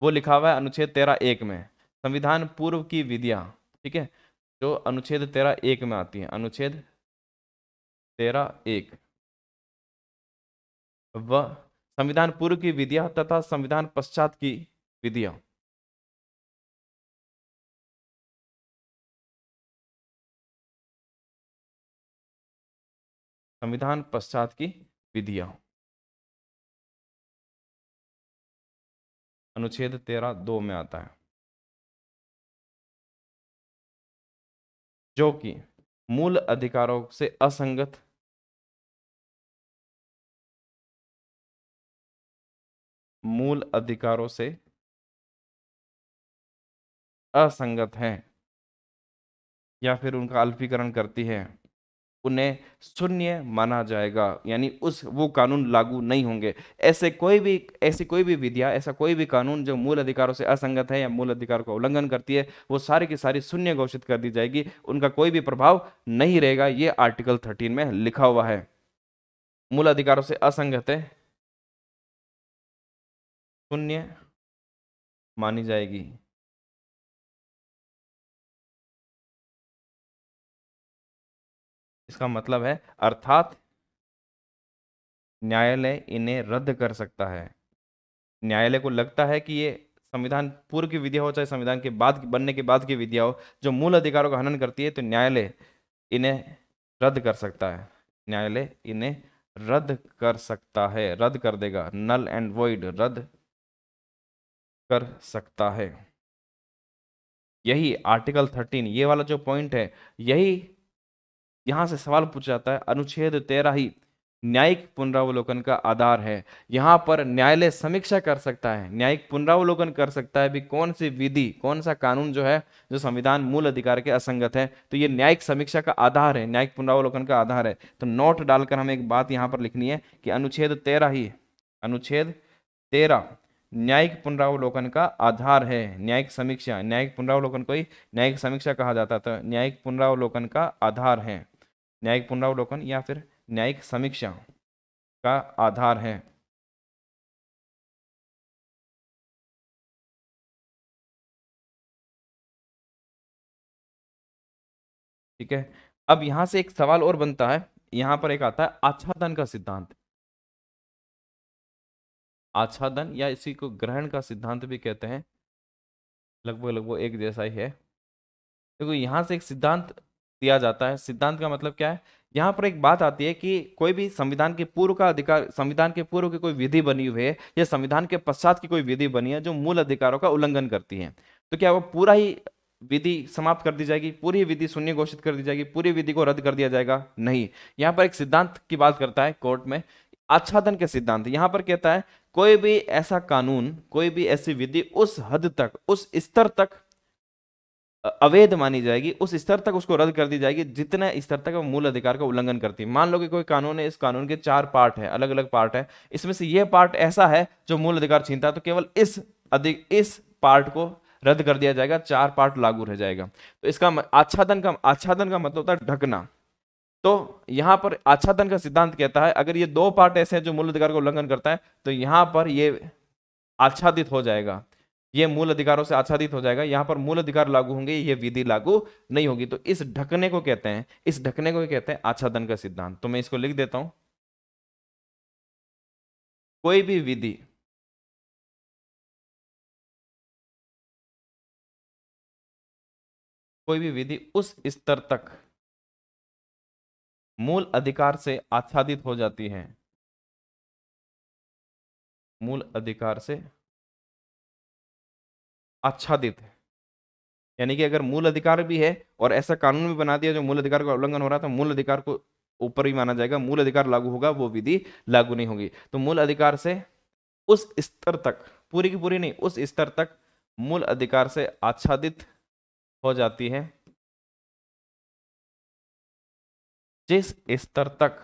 वो लिखा हुआ है अनुच्छेद 13(1) में, संविधान पूर्व की विधियां। ठीक है, जो अनुच्छेद 13(1) में आती है, अनुच्छेद 13(1) व संविधान पूर्व की विधियां तथा संविधान पश्चात की विधियां। संविधान पश्चात की विधियां अनुच्छेद 13(2) में आता है, जो कि मूल अधिकारों से असंगत, मूल अधिकारों से असंगत है, या फिर उनका अल्पीकरण करती है, उन्हें शून्य माना जाएगा, यानी उस वो कानून लागू नहीं होंगे। ऐसी कोई भी विधियां, ऐसा कोई भी कानून जो मूल अधिकारों से असंगत है या मूल अधिकारों का उल्लंघन करती है, वो सारी की सारी शून्य घोषित कर दी जाएगी, उनका कोई भी प्रभाव नहीं रहेगा। ये आर्टिकल 13 में लिखा हुआ है। मूल अधिकारों से असंगत है, शून्य मानी जाएगी। इसका मतलब है, अर्थात न्यायालय इन्हें रद्द कर सकता है। न्यायालय को लगता है कि ये संविधान पूर्व की विधिया हो चाहे संविधान के बाद बनने के बाद की विधिया हो, जो मूल अधिकारों का हनन करती है, तो न्यायालय इन्हें रद्द कर सकता है। न्यायालय इन्हें रद्द कर सकता है, रद्द कर देगा, नल एंड वॉइड, रद्द कर सकता है। यही आर्टिकल 13, ये वाला जो पॉइंट है, यही यहां से सवाल पूछा जाता है। अनुच्छेद 13 ही न्यायिक पुनरावलोकन का आधार है। यहां पर न्यायालय समीक्षा कर सकता है, न्यायिक पुनरावलोकन कर सकता है भी कौन सी विधि, कौन सा कानून जो है, जो संविधान मूल अधिकार के असंगत है, तो ये न्यायिक समीक्षा का आधार है, न्यायिक पुनरावलोकन का आधार है। तो नोट डालकर हमें एक बात यहां पर लिखनी है कि अनुच्छेद 13 ही, अनुच्छेद 13 न्यायिक पुनरावलोकन का आधार है। न्यायिक समीक्षा, न्यायिक पुनरावलोकन को ही न्यायिक समीक्षा कहा जाता था, न्यायिक पुनरावलोकन का आधार है। न्यायिक पुनरावलोकन या फिर न्यायिक समीक्षा का आधार है। ठीक है, अब यहां से एक सवाल और बनता है, यहां पर एक आता है आच्छादन का सिद्धांत। आच्छादन या इसी को ग्रहण का सिद्धांत भी कहते हैं, लगभग लगभग एक जैसा ही है। देखो यहां से एक सिद्धांत दिया जाता है। सिद्धांत का मतलब क्या है, यहाँ पर एक बात आती है कि कोई भी संविधान के पूर्व का अधिकार, संविधान के पूर्व की कोई विधि बनी हुई है या संविधान के पश्चात की कोई विधि बनी है जो मूल अधिकारों का उल्लंघन करती है, तो क्या वो पूरा ही विधि समाप्त कर दी जाएगी, पूरी विधि शून्य घोषित कर दी जाएगी, पूरी विधि को रद्द कर दिया जाएगा? नहीं। यहाँ पर एक सिद्धांत की बात करता है कोर्ट में, आच्छादन के सिद्धांत। यहाँ पर कहता है कोई भी ऐसा कानून, कोई भी ऐसी विधि उस हद तक, उस स्तर तक अवैध मानी जाएगी, उस स्तर तक उसको रद्द कर दी जाएगी जितना स्तर तक वो मूल अधिकार का उल्लंघन करती है। मान लो कि कोई कानून है, इस कानून के 4 पार्ट है, अलग अलग पार्ट है, इसमें से ये पार्ट ऐसा है जो मूल अधिकार छीनता है, तो केवल इस पार्ट को रद्द कर दिया जाएगा, 4 पार्ट लागू रह जाएगा। तो इसका आच्छादन का मतलब होता है ढकना। तो यहां पर आच्छादन का सिद्धांत कहता है अगर ये 2 पार्ट ऐसे हैं जो मूल अधिकार का उल्लंघन करता है, तो यहां पर ये आच्छादित हो जाएगा, ये मूल अधिकारों से आच्छादित हो जाएगा, यहां पर मूल अधिकार लागू होंगे, ये विधि लागू नहीं होगी। तो इस ढकने को कहते हैं, इस ढकने को कहते हैं आच्छादन का सिद्धांत। तो मैं इसको लिख देता हूं, कोई भी विधि, कोई भी विधि उस स्तर तक मूल अधिकार से आच्छादित हो जाती है, मूल अधिकार से आच्छादित है, यानी कि अगर मूल अधिकार भी है और ऐसा कानून भी बना दिया जो मूल अधिकार का उल्लंघन हो रहा था, मूल अधिकार को ऊपर ही माना जाएगा, मूल अधिकार लागू होगा, वो विधि लागू नहीं होगी। तो मूल अधिकार से उस स्तर तक, पूरी की पूरी नहीं, उस स्तर तक मूल अधिकार से आच्छादित हो जाती है जिस स्तर तक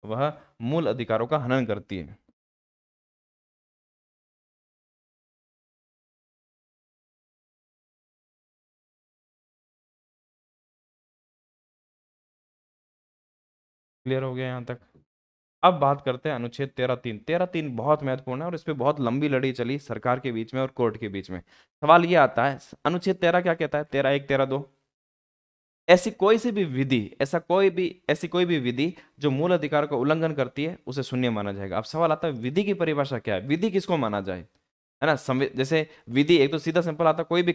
वह मूल अधिकारों का हनन करती है। क्लियर हो गया यहां तक? अब बात करते हैं अनुच्छेद 13(3). 13(3) बहुत महत्वपूर्ण है और इस पे बहुत लंबी लड़ाई चली सरकार के बीच में और कोर्ट के बीच में। सवाल ये आता है, अनुच्छेद 13 क्या कहता है? 13(1), 13(2), ऐसी कोई सी भी विधि, ऐसी कोई भी विधि जो मूल अधिकार का उल्लंघन करती है, उसे शून्य माना जाएगा। अब सवाल आता है विधि की परिभाषा क्या है, विधि किसको माना जाए, है ना? जैसे विधि एक तो सीधा सिंपल आता है, कोई भी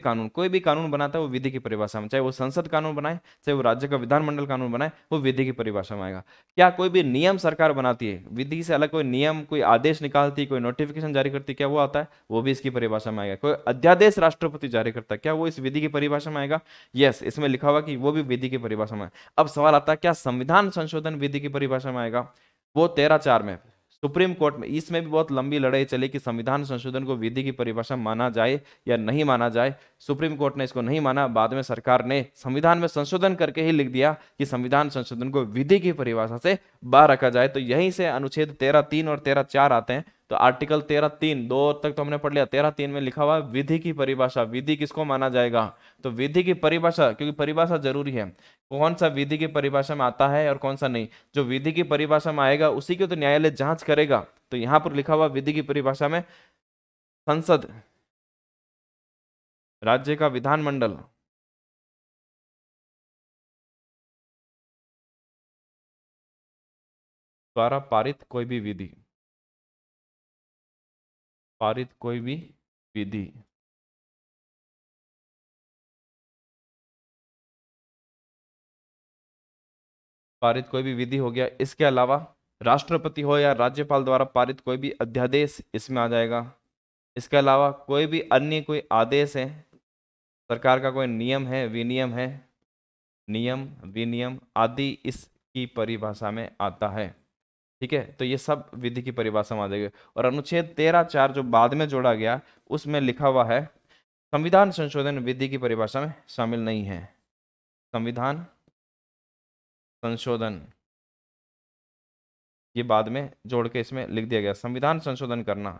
कानून बनाता है वो विधि की परिभाषा में, चाहे वो संसद कानून बनाए, चाहे वो राज्य का विधानमंडल कानून बनाए, वो विधि की परिभाषा में आएगा। क्या कोई भी नियम सरकार बनाती है, विधि से अलग कोई नियम, कोई आदेश निकालती है, कोई नोटिफिकेशन जारी करती है, क्या वो आता है? वो भी इसकी परिभाषा में आएगा। कोई अध्यादेश राष्ट्रपति जारी करता है, क्या वो इस विधि की परिभाषा में आएगा? यस, इसमें लिखा हुआ कि वो भी विधि की परिभाषा में। अब सवाल आता है क्या संविधान संशोधन विधि की परिभाषा में आएगा? वो 13(4) में, सुप्रीम कोर्ट में इसमें भी बहुत लंबी लड़ाई चली कि संविधान संशोधन को विधि की परिभाषा माना जाए या नहीं माना जाए। सुप्रीम कोर्ट ने इसको नहीं माना। बाद में सरकार ने संविधान में संशोधन करके ही लिख दिया कि संविधान संशोधन को विधि की परिभाषा से बाहर रखा जाए। तो यहीं से अनुच्छेद 13(3) और 13(4) आते हैं। तो आर्टिकल 13(3) 2 तक तो हमने पढ़ लिया। 13(3) में लिखा हुआ विधि की परिभाषा, विधि किसको माना जाएगा। तो विधि की परिभाषा, क्योंकि परिभाषा जरूरी है, कौन सा विधि की परिभाषा में आता है और कौन सा नहीं। जो विधि की परिभाषा में आएगा उसी की तो न्यायालय जांच करेगा। तो यहां पर लिखा हुआ विधि की परिभाषा में संसद, राज्य का विधानमंडल, द्वारा पारित कोई भी विधि, पारित कोई भी विधि, पारित कोई भी विधि हो गया। इसके अलावा राष्ट्रपति हो या राज्यपाल द्वारा पारित कोई भी अध्यादेश इसमें आ जाएगा। इसके अलावा कोई भी अन्य कोई आदेश है, सरकार का कोई नियम है, विनियम है, नियम विनियम आदि इसकी परिभाषा में आता है। ठीक है, तो ये सब विधि की परिभाषा में आ जाएगी। और अनुच्छेद 13(4) जो बाद में जोड़ा गया उसमें लिखा हुआ है संविधान संशोधन विधि की परिभाषा में शामिल नहीं है। संविधान संशोधन ये बाद में जोड़ के इसमें लिख दिया गया, संविधान संशोधन करना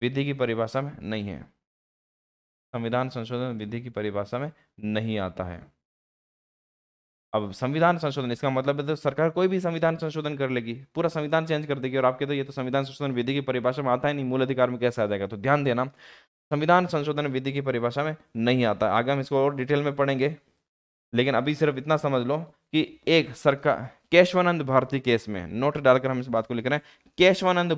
विधि की परिभाषा में नहीं है। संविधान संशोधन विधि की परिभाषा में नहीं आता है। अब संविधान संशोधन इसका मतलब है तो सरकार कोई भी संविधान संशोधन कर लेगी, पूरा संविधान चेंज कर देगी। और आपके तो ये तो संविधान संशोधन विधि की परिभाषा में आता है नहीं, मूल अधिकार में कैसे आ जाएगा। तो ध्यान देना, संविधान संशोधन विधि की परिभाषा में नहीं आता। आगे हम इसको और डिटेल में पढ़ेंगे, लेकिन अभी सिर्फ इतना समझ लो कि एक सरकार केशवानंद भारती केस में, नोट डालकर हम इस बात को लिख रहे हैं, केशवानंद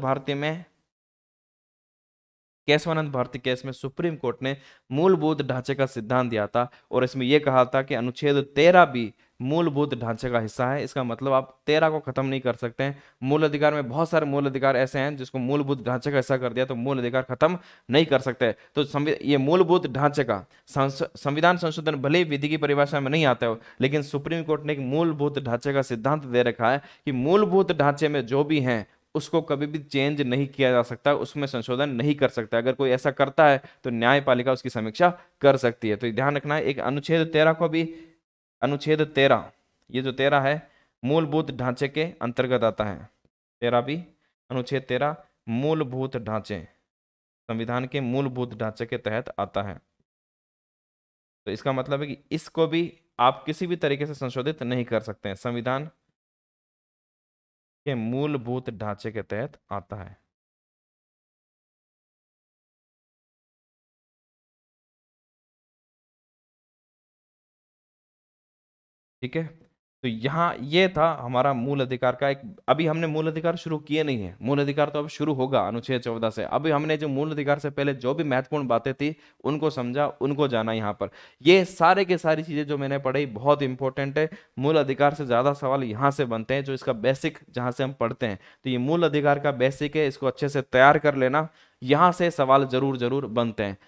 भारती केस में सुप्रीम कोर्ट ने मूलभूत ढांचे का सिद्धांत दिया था और इसमें यह कहा था कि अनुच्छेद 13 भी मूलभूत ढांचे का हिस्सा है। इसका मतलब आप 13 को खत्म नहीं कर सकते हैं। मूल अधिकार में बहुत सारे मूल अधिकार ऐसे हैं जिसको मूलभूत ढांचे का हिस्सा कर दिया तो मूल अधिकार खत्म नहीं कर सकते। तो ये मूलभूत ढांचे का संविधान संशोधन भले ही विधि की परिभाषा में नहीं आता है, लेकिन सुप्रीम कोर्ट ने एक मूलभूत ढांचे का सिद्धांत दे रखा है कि मूलभूत ढांचे में जो भी है उसको कभी भी चेंज नहीं किया जा सकता, उसमें संशोधन नहीं कर सकता। अगर कोई ऐसा करता है तो न्यायपालिका उसकी समीक्षा कर सकती है। तो ध्यान रखना है, एक अनुच्छेद 13 को भी, अनुच्छेद 13 ये जो 13 है मूलभूत ढांचे के अंतर्गत आता है। 13 भी, अनुच्छेद 13 मूलभूत ढांचे, संविधान के मूलभूत ढांचे के तहत आता है। तो इसका मतलब है कि इसको भी आप किसी भी तरीके से संशोधित नहीं कर सकते हैं, संविधान के मूलभूत ढांचे के तहत आता है। ठीक है, तो यहाँ ये था हमारा मूल अधिकार का एक, अभी हमने मूल अधिकार शुरू किए नहीं है, मूल अधिकार तो अब शुरू होगा अनुच्छेद 14 से। अभी हमने जो मूल अधिकार से पहले जो भी महत्वपूर्ण बातें थी उनको समझा, उनको जाना। यहाँ पर ये सारे के सारी चीजें जो मैंने पढ़ी बहुत इंपॉर्टेंट है। मूल अधिकार से ज्यादा सवाल यहाँ से बनते हैं, जो इसका बेसिक जहाँ से हम पढ़ते हैं। तो ये मूल अधिकार का बेसिक है, इसको अच्छे से तैयार कर लेना, यहाँ से सवाल जरूर जरूर बनते हैं,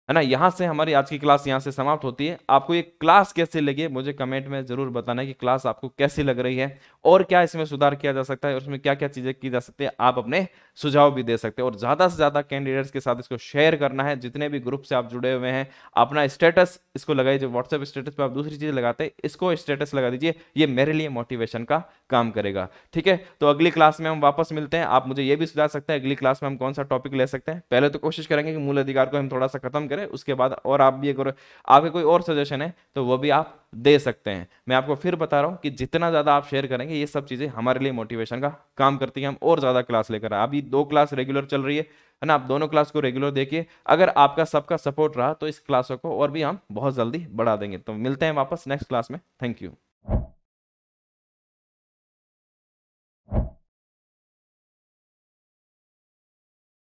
है ना। यहाँ से हमारी आज की क्लास यहाँ से समाप्त होती है। आपको ये क्लास कैसी लगी मुझे कमेंट में जरूर बताना कि क्लास आपको कैसी लग रही है और क्या इसमें सुधार किया जा सकता है और उसमें क्या क्या चीजें की जा सकती है। आप अपने सुझाव भी दे सकते हैं और ज्यादा से ज्यादा कैंडिडेट्स के साथ इसको शेयर करना है। जितने भी ग्रुप से आप जुड़े हुए हैं अपना स्टेटस इसको लगाइए, जो व्हाट्सएप स्टेटस पे आप दूसरी चीजें लगाते हैं इसको स्टेटस लगा दीजिए, ये मेरे लिए मोटिवेशन का काम करेगा। ठीक है, तो अगली क्लास में हम वापस मिलते हैं। आप मुझे ये भी सुझा सकते हैं अगली क्लास में हम कौन सा टॉपिक ले सकते हैं। पहले तो कोशिश करेंगे कि मूल अधिकार को हम थोड़ा सा खत्म करें, उसके बाद और आप भी अगर आपके कोई और सजेशन है तो वो भी आप दे सकते हैं। मैं आपको फिर बता रहा हूं कि जितना ज्यादा आप शेयर करेंगे ये सब चीजें हमारे लिए मोटिवेशन का काम करती हैं। हम और ज्यादा क्लास लेकर आए, अभी 2 क्लास रेगुलर चल रही है ना। आप दोनों क्लास को रेगुलर देखिए, अगर आपका सबका सपोर्ट रहा तो इस क्लासों को और भी हम बहुत जल्दी बढ़ा देंगे। तो मिलते हैं वापस नेक्स्ट क्लास में। Thank you.